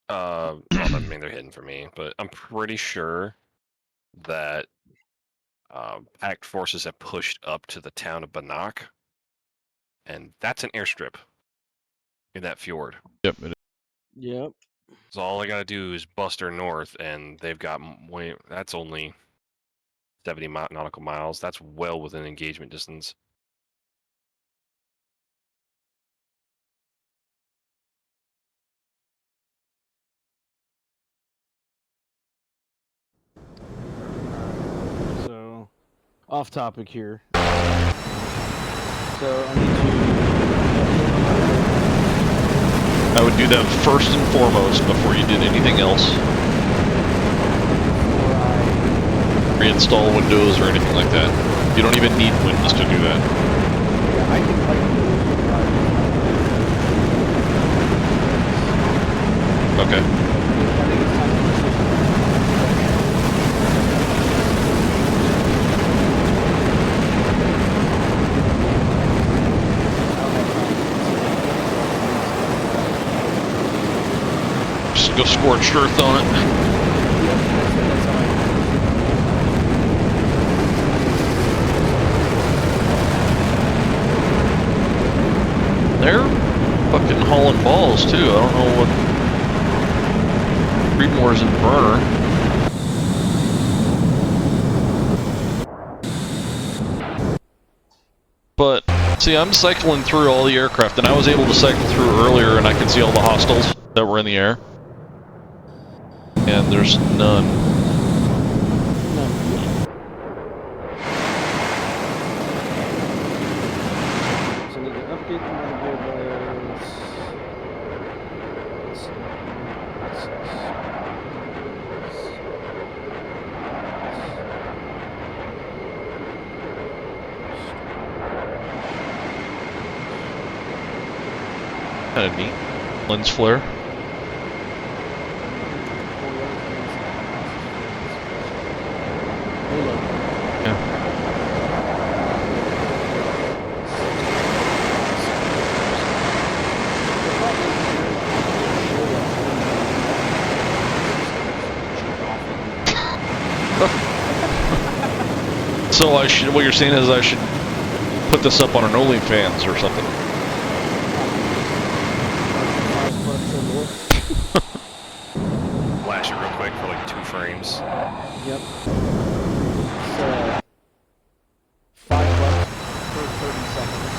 Well, I mean, they're hidden for me, but I'm pretty sure that Pact forces have pushed up to the town of Banach, and that's an airstrip in that fjord. Yep. Yep. So all I gotta do is bust her north, and they've got way. That's only 70 nautical miles. That's well within engagement distance. So, off topic here. So I need I would do that first and foremost before you did anything else. Reinstall Windows or anything like that. You don't even need Windows to do that. Yeah, I think Okay. Just go scorched earth on it. They're fucking hauling balls too. I don't know what. Creedmoor's in the burner. But see, I'm cycling through all the aircraft, and I was able to cycle through earlier, and I could see all the hostiles that were in the air. And there's none. So I need to update the motherboard layers. Kind of neat. Lens flare. Yeah. So I should. What you're saying is I should put this up on an OnlyFans or something. Flash it real quick for like 2 frames. Yep. It's $5 per 30 seconds.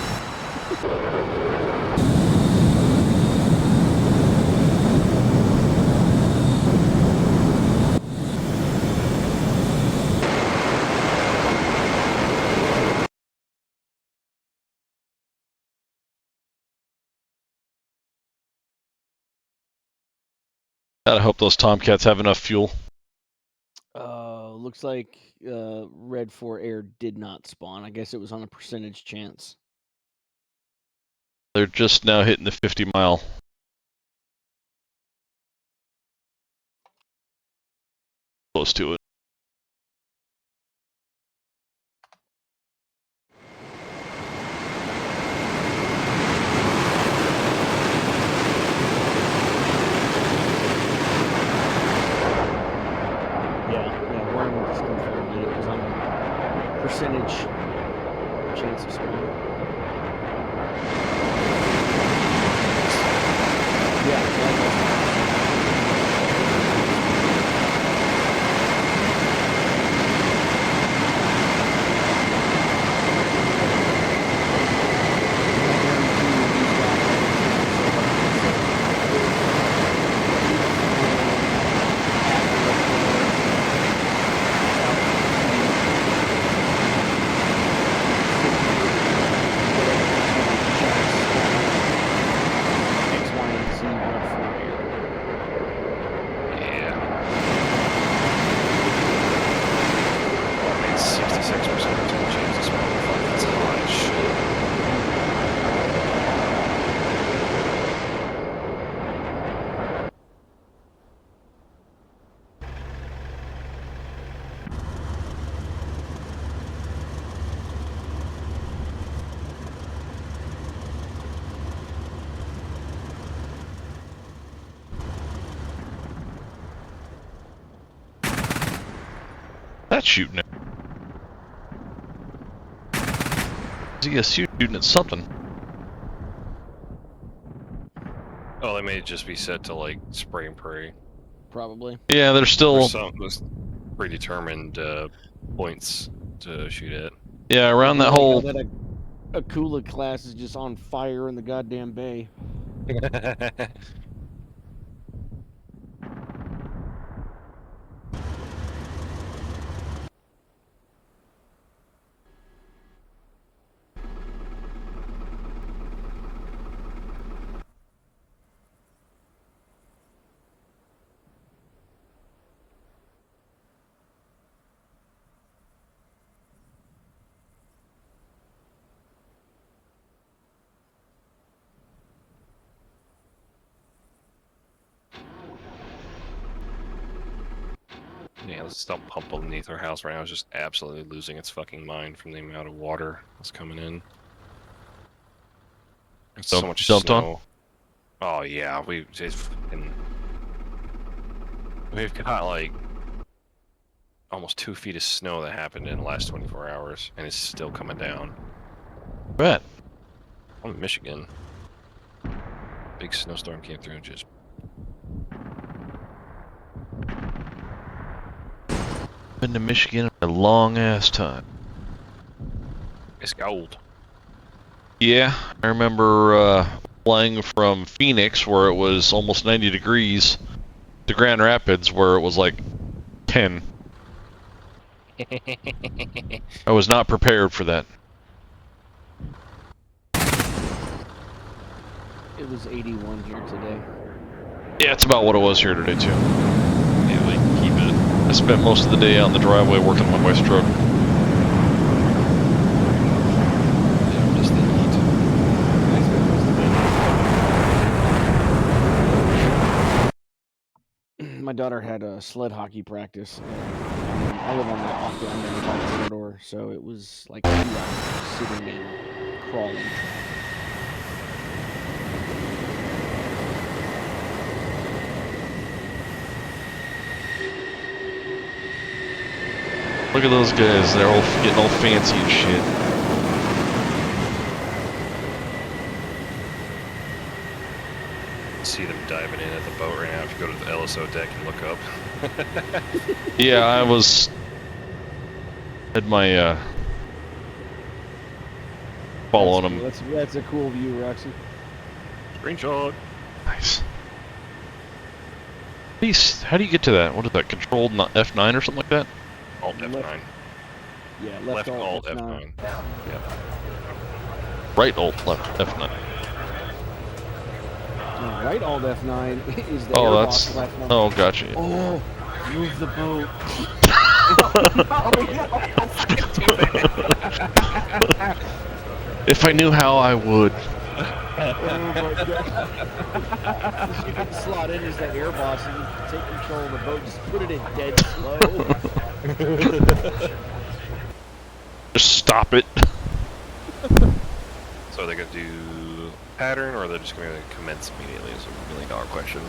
Gotta hope those Tomcats have enough fuel. Looks like Red 4 Air did not spawn. I guess it was on a percentage chance. They're just now hitting the 50-mile. Close to it. Yeah, Warren just confirmed that it was on a percentage chance of spawn. Yeah, That's shooting it. ZSU shooting at something. Oh, they may just be set to like spray and pray. probably. Yeah, they're still. There's some. predetermined points to shoot at. Yeah, around that Like how whole. that Akula class is just on fire in the goddamn bay. Yeah, the stump pump underneath our house right now is just absolutely losing its fucking mind from the amount of water that's coming in. It's so much Dumped on? snow. Oh yeah, we've got like almost 2 feet of snow that happened in the last 24 hours, and it's still coming down. Bet. I'm in Michigan. Big snowstorm came through and just. Been to Michigan a long ass time. It's cold. Yeah, I remember flying from Phoenix, where it was almost 90 degrees, to Grand Rapids, where it was like 10. I was not prepared for that. It was 81 here today. Yeah, it's about what it was here today, too. Yeah, like keep it. I spent most of the day out in the driveway working on my wife's truck. Yeah, just the heat. My daughter had a sled hockey practice. And I live on the off the undeveloped corridor, so it was like 2 hours sitting and crawling. Look at those guys, they're all getting all fancy and shit. See them diving in at the boat right now. If you go to the LSO deck and look up. Yeah, I was... had my, following them. That's a cool view, Roxy. Screenshot. Nice. How do you get to that? What is that, controlled F9 or something like that? Alt F9. Yeah, Left Alt F9. F9. Yeah. Right alt, left F9. Right alt F9 is the Oh, airbox that's... left one. Oh, gotcha. Oh, move the boat. If I knew how, I would. Oh my god. You can slot in as the air boss and you can take control of the boat, just put it in dead slow. Just stop it. So are they going to do pattern, or are they just going to commence immediately? Is a $1 million question.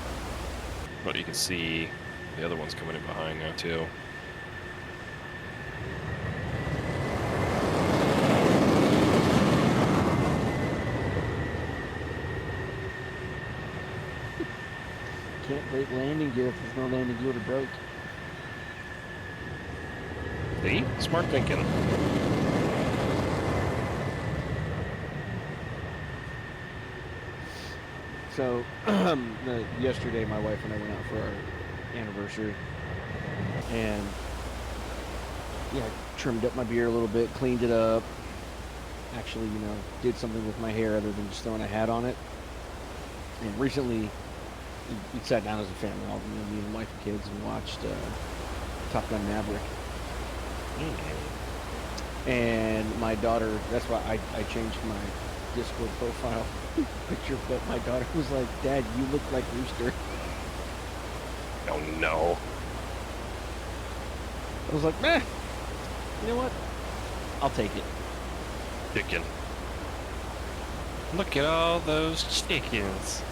But you can see the other one's coming in behind now too. Can't break landing gear if there's no landing gear to break. See? Smart thinking. So, yesterday my wife and I went out for our anniversary, and yeah, trimmed up my beard a little bit, cleaned it up. Actually, did something with my hair other than just throwing a hat on it. And recently, we sat down as a family, all me and wife and kids, and watched Top Gun Maverick. And my daughter, that's why I changed my Discord profile picture, but my daughter was like, "Dad, you look like Rooster." Oh no. I was like, "Meh, you know what? I'll take it." Chicken. Look at all those chickens.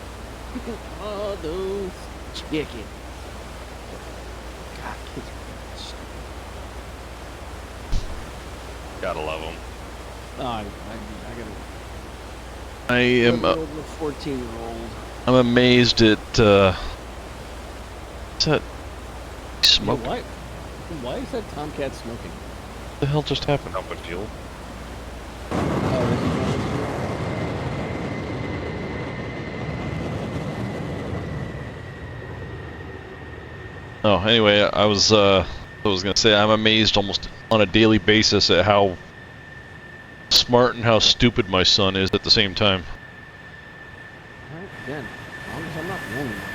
All those chickens. God, kids are stupid. Gotta love them. Oh, I I am... gotta a 14-year-old. I'm amazed at, is that... You smoke? know what? Why is that Tomcat smoking? What the hell just happened? Dumping fuel. Oh, is he running? Oh, anyway, I was gonna say I'm amazed almost on a daily basis at how smart and how stupid my son is at the same time. Alright, again, as long as I'm not the only one.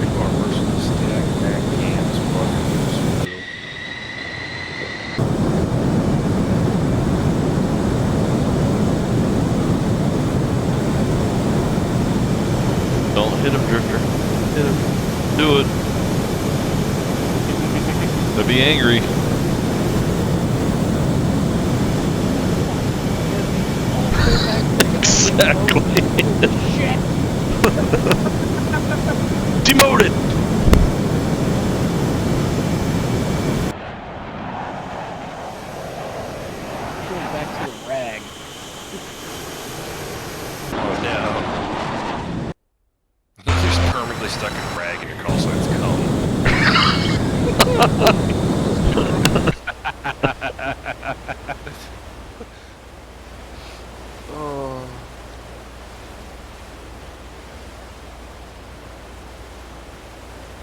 Far worse than the stack back cams, fucking fuel. Don't hit him, Drifter. Hit him. Do it. I'd be angry. Exactly. Demoted. Going back to the rag. Oh no. You're just permanently stuck in rag and your call signs come. Oh.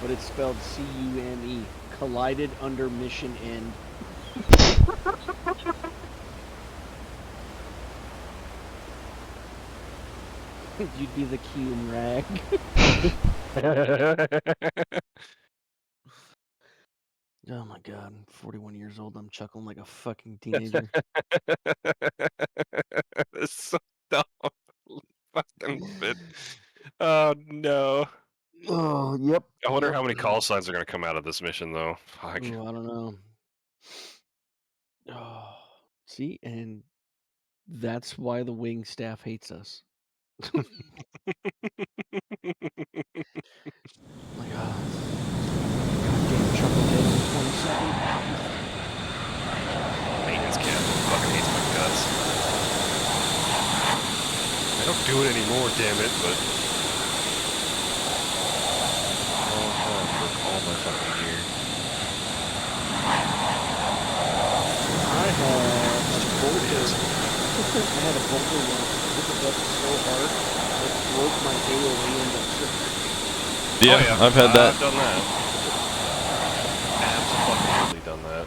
But it's spelled C-U-M-E. Collided under mission end. You'd be the Q in rag. Oh my god, I'm 41 years old. I'm chuckling like a fucking teenager. It's so dumb. Fucking bit. Oh no. Oh, yep. I wonder Yep. how many call signs are gonna come out of this mission though. Fuck. Ooh, I don't know. Oh, see, and that's why the wing staff hates us. Like, goddamn chucklehead in 22nd. Maintenance captain fucking hates my guts. I don't do it anymore, damn it, but all my fucking gear. I had a bolter. I had a bolter once. Hit the button so hard it broke my AOA inductor. Yeah, Oh, yeah. I've had that. I've done that. Absolutely done that.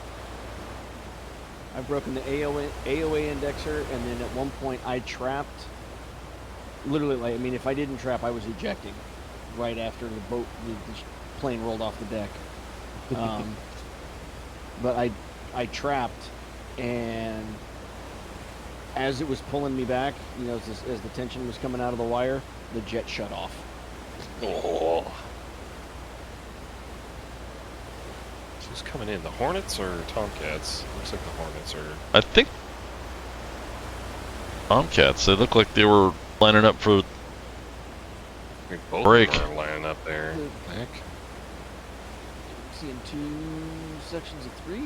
I've broken the AOA indexer, and then at one point I trapped. Literally, like, I mean, if I didn't trap, I was ejecting right after the plane rolled off the deck. But I trapped, and as it was pulling me back, you know, as the tension was coming out of the wire, the jet shut off. Oh. Who's coming in? The Hornets or Tomcats? Looks like the Hornets are. I think Tomcats. They look like they were lining up for I think both break. of them are lining up there. Heck. Seeing 2 sections of 3.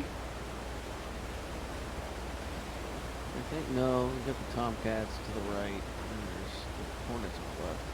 I think no. We got the Tomcats to the right, and there's the Hornets on the left.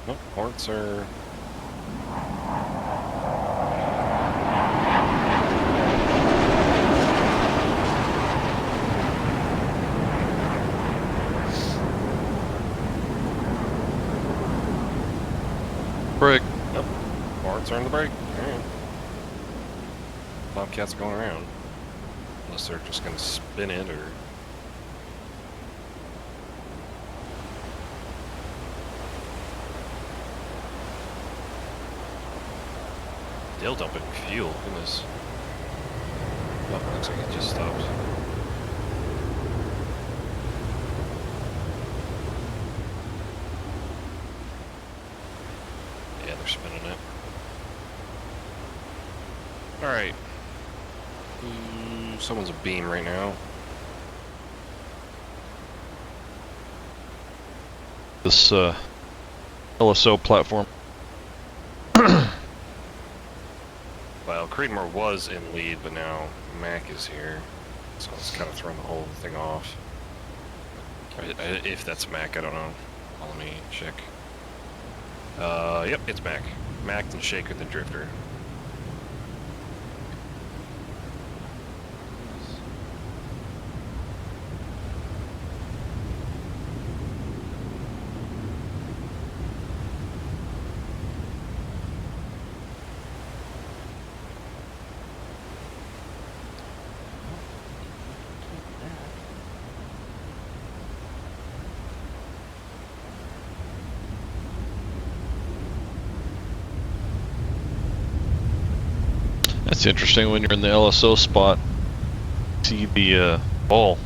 Nope, Hornets are. break. Nope. Hornets are in the break. Alright. Tomcats are going around. Unless they're just gonna spin it or. Still dumping fuel, goodness. Oh, looks like it just stopped. spinning it. Alright. Someone's a beam right now. This LSO platform. Well, Creedmoor was in lead, but now Mac is here. So it's kind of thrown the whole thing off. If that's Mac, I don't know. Let me check. Yep, it's Mac. Mac, then Shaker, then Drifter. That's interesting when you're in the LSO spot. See the ball.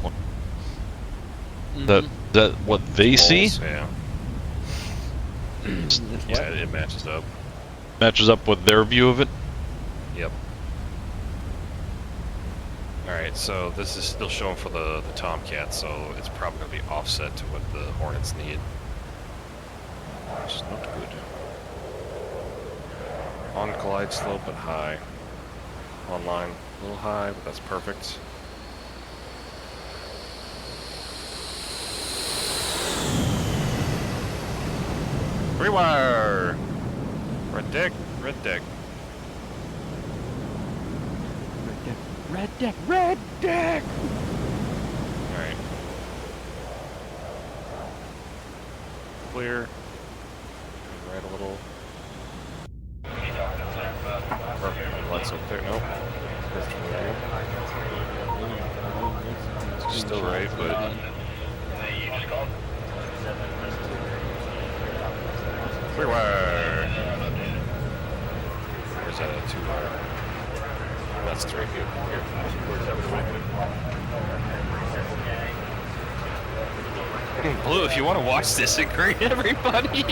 That what they see? Yeah. Yeah, it matches up. Matches up with their view of it. Yep. Alright, so this is still showing for the Tomcat, so it's probably going to be offset to what the Hornets need. Which is not good. On glide slope, but high. Online, a little high, but that's perfect. Rewire! Red deck, red deck. Red deck, red deck! Alright. Clear. Right a little. Perfect. Lights up there. Nope. Still right, but. Clear wire. Where's that at? 2 wire. That's 3. Blue, if you want to watch this, agree, everybody.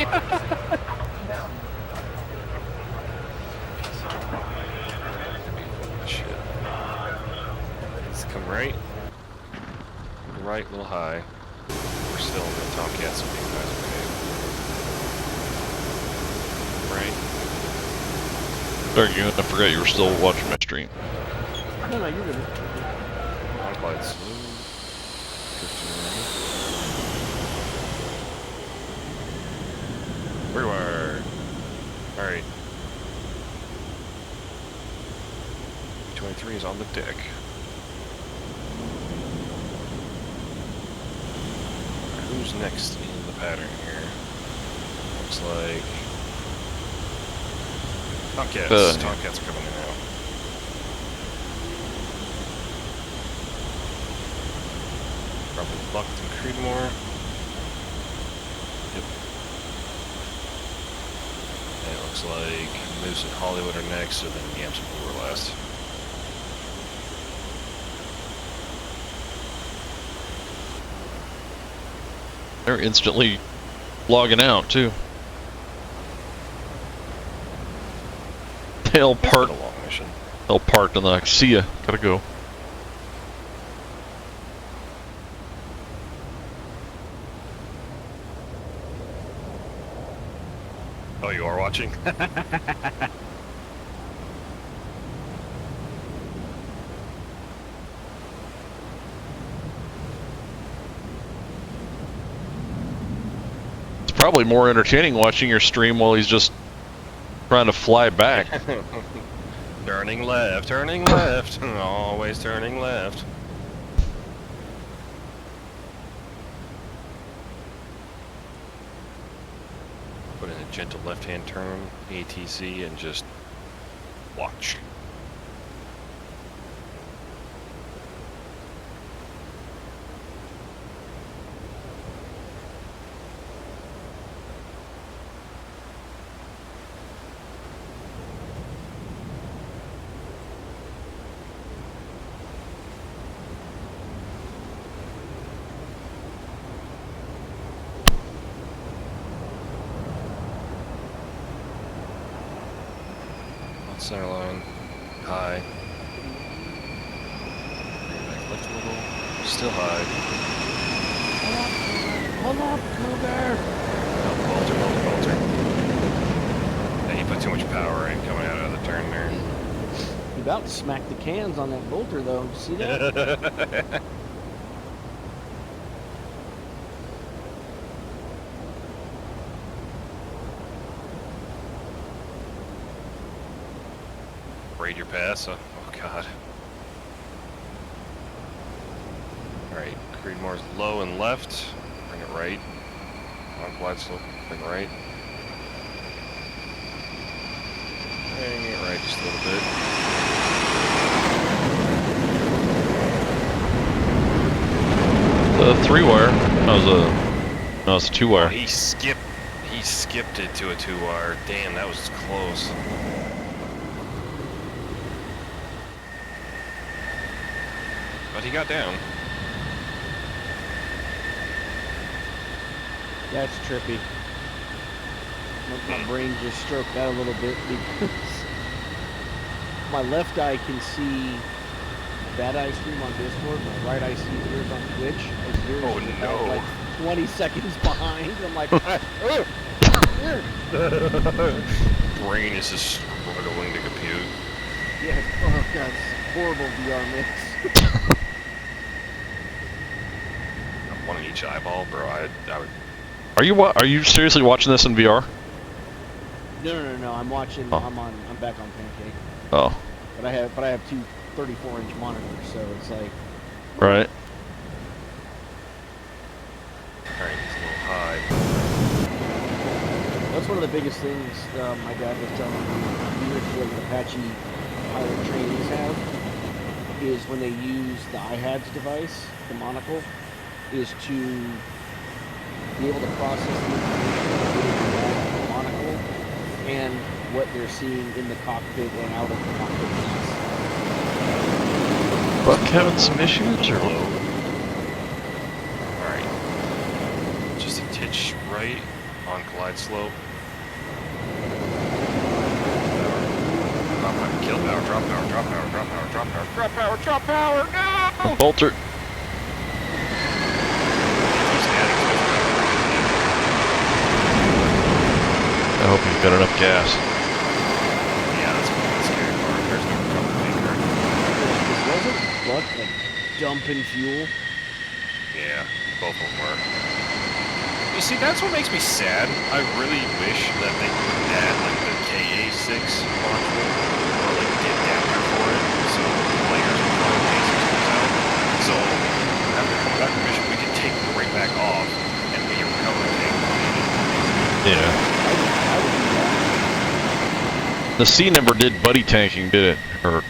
Shit. Let's come right. Right, a little high. We're still in the Tomcat, so you guys okay. Right. Sorry, you. I forgot you were still watching my stream. No, you're good. On glide slow. Rewire. Alright. 23 is on the deck. Who's next in the pattern here? Looks like Tomcats. Tomcats are coming in now. Probably Buck and Creedmoor. Yep. And it looks like Moose and Hollywood are next, and then Yams and Blue are last. They're instantly logging out too. They'll park. A long mission. They'll park and they're like, "See ya, gotta go." Oh, you are watching? It's probably more entertaining watching your stream while he's just trying to fly back. Turning left, always turning left. Put in a gentle left-hand turn, ATC, and just watch. Center line. High. Bring it back left a little. Still high. Hold up, Cougar! No, Bolter. Yeah, he put too much power in coming out of the turn there. You about to smack the cans on that bolter, though. Did you see that? Braid your pass. Oh god. Alright, Creedmoor's low and left. Bring it right. On glide slope, bring right. Bring it right just a little bit. The 3-wire. That was a. No, it's a 2-wire. Oh, he skipped it to a 2-wire. Damn, that was close. But he got down. That's trippy. My brain just stroked out a little bit because my left eye can see Bad Eye stream on Discord, my right eye sees yours on Twitch. As yours Oh, is no. about, like 20 seconds behind. I'm like, Brain is just struggling to compute. yeah, oh god, horrible VR mix. One in each eyeball, bro. I would. Are you seriously watching this in VR? No. I'm watching. Oh. I'm back on Pancake, Oh, but I have two 34-inch monitors, so it's like. right. Alright, it's a little high. That's one of the biggest things my dad was telling me years ago that Apache pilot trainees have, is when they use the iHads device, the monocle, is to be able to process the information from the monocle and what they're seeing in the cockpit and out of the cockpit. Buck having some issues, or Low. Alright. Just a titch right on glide slope. Kill power, drop power, drop power, drop power, drop power, drop power, drop power, no! Bolter? I hope you've got enough gas. Yeah, that's the scary part. There's no trouble maker. Wasn't Buck like dumping fuel? Yeah, both of them were. You see, that's what makes me sad. I really wish that they could add like the KA6 module, or like the adapter for it, so players would follow KA6 out. So after coming back from mission, we could take it right back off and be a recovery tank. Yeah. The C never did buddy tanking, did it? Or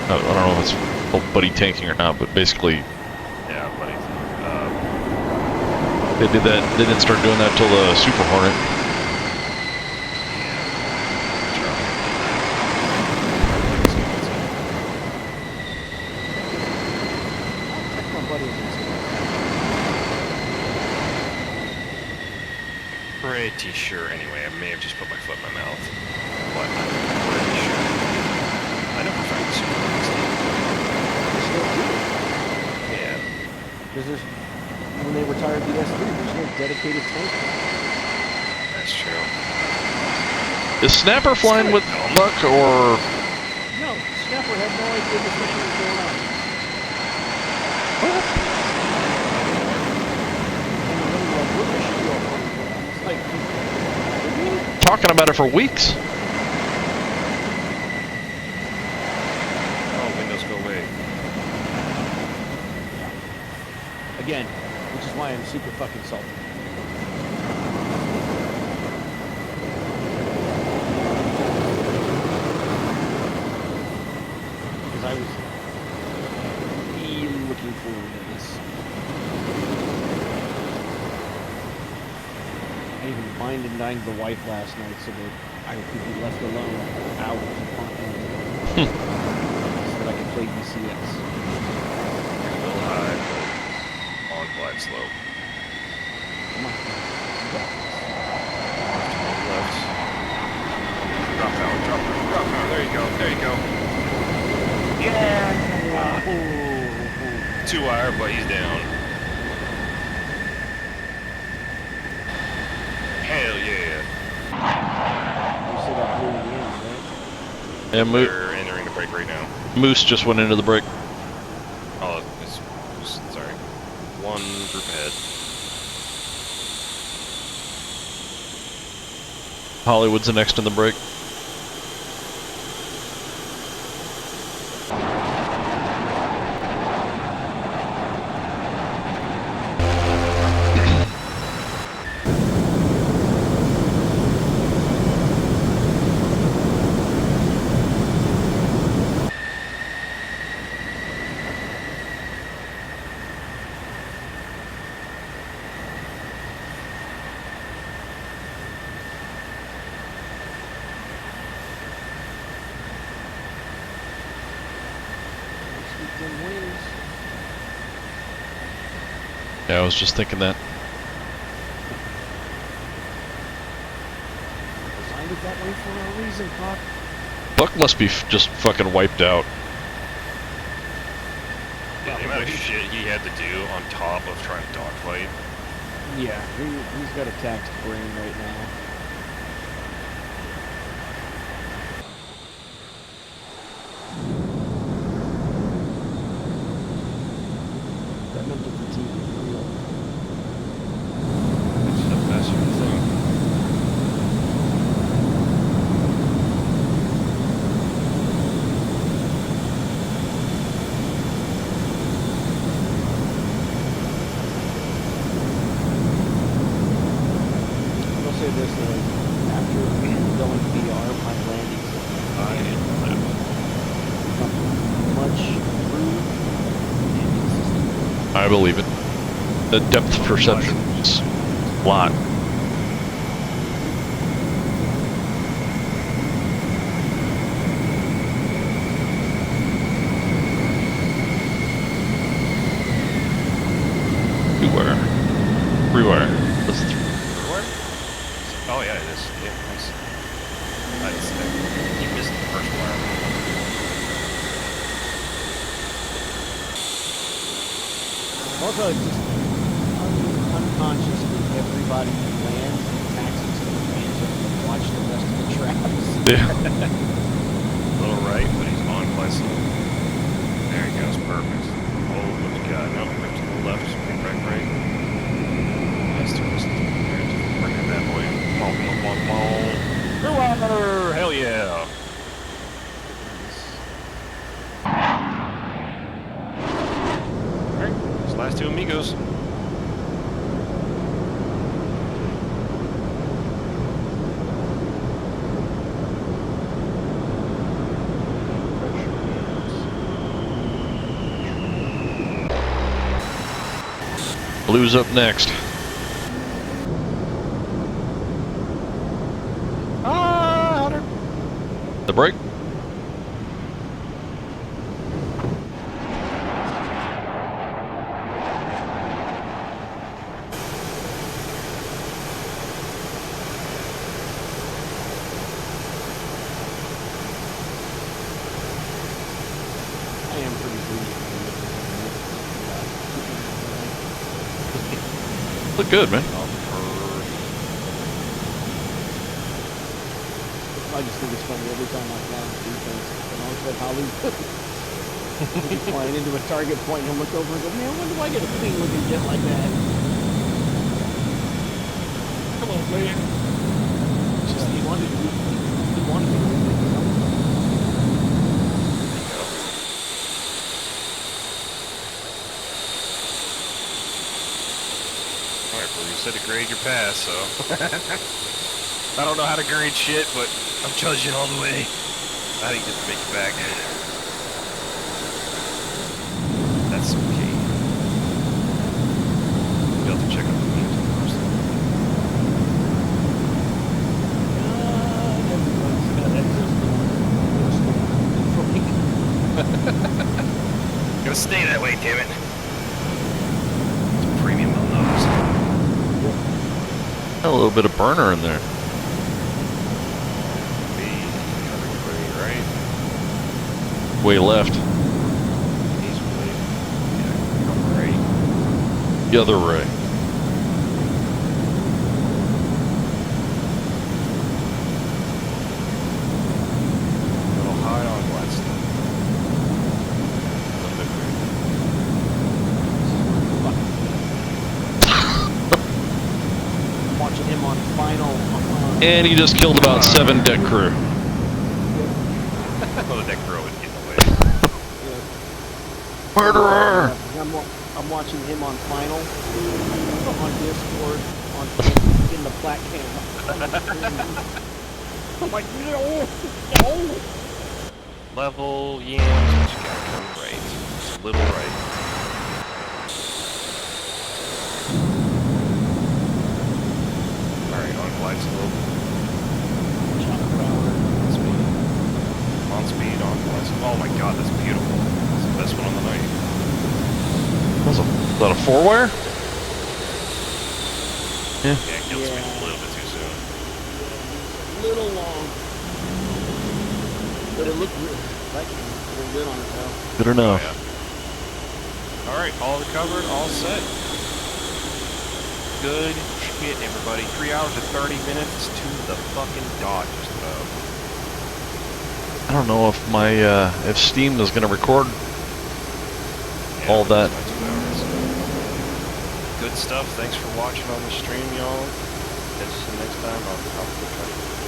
I don't know if it's called buddy tanking or not, but basically Yeah, buddy. they did that. They didn't start doing that till the Super Hornet. Check my buddy on this. Pretty sure, anyway. I may have just put my foot in my mouth, but I'm pretty sure. I know for a fact the Super Hornet's yeah. Because there's, when they retired the S3, there's no dedicated tank. That's true. Is Snapper flying with Buck or? No, Snapper had no idea this mission was going on. It's like, Talking about it for weeks. Oh, windows go away. again, which is why I'm super fucking salty. Because I was really looking forward to this. I even wined and dined the wife last night so that I could be left alone out of the apartment so that I could play DCS. A little high, on glide slope. Come on. You got this. Left. Drop power, drop power. There you go. There you go. Yeah. 2-wire, but he's down. Hell yeah. You still got blue in the end, right? Yeah, They're entering the break right now. Moose just went into the break. Oh, it's sorry. One group ahead. Hollywood's the next in the break. Sweep them wings. Yeah, I was just thinking that. Designed it that way for a reason, Puck. Buck must be just fucking wiped out. Yeah, the amount of shit he had to do on top of trying to dogfight. Yeah, he's got a taxed brain right now. That mental fatigue is real. It's the best thing. I'll say this, after going VR, my landings become much improved and consistent. I believe it. The depth perception is a lot. Rewire. Rewire. That's Where? Oh yeah, it is. Yeah, nice. He missed the first wire. Also, it's just unconsciously, everybody who lands in taxis to the fans and watch the rest of the traps. yeah. A little right, but he's on quite slow. There he goes, perfect. Oh, what we got? No, right to the left, right. That's too close. Bring it that way. Come on. Rewire! Hell yeah! Alright, these last two amigos. Blue's up next. Ah, Hunter! The break? I am pretty greedy. Look good, man. I just think it's funny every time I fly on defense, and I said Hollywood. Flying into a target point and look over and go, man, when do I get a clean looking jet like that? Come on, man. Just he wanted to do it. Alright, well, you said to grade your pass, so. I don't know how to grade shit, but I'm judging all the way. I didn't get to make it back. That's okay. You'll have to check out the games first. Everyone's got access to Gonna stay that way, damn it. It's premium on those. A little bit of burner in there. Be right. way left. He's really, yeah, come right. The other way. Little high on Gladstone. Little bit I'm watching him on final. And he just killed about 7 deck crew. well, the deck row would get in the way. Murderer! I'm watching him on final on Discord in the plat cam. I'm like, no. Level yams, but you gotta come right. Just a little right. Alright, on glide slope. Speed. On speed, on glide slope. Oh my god, that's beautiful. That's the best one on the night. Was that a 4-wire? Yeah, it killed speed a little bit too soon. A little long. But it looked good. Like real good on it though. Good enough. Oh, yeah. Alright, all recovered, all set. Good shit, everybody. 3 hours and 30 minutes to the fucking dot, just about. I don't know if my if Steam is gonna record Yeah, all that. it's about 2 hours. Good stuff. Thanks for watching on the stream, y'all. Catch you next time. I'll try to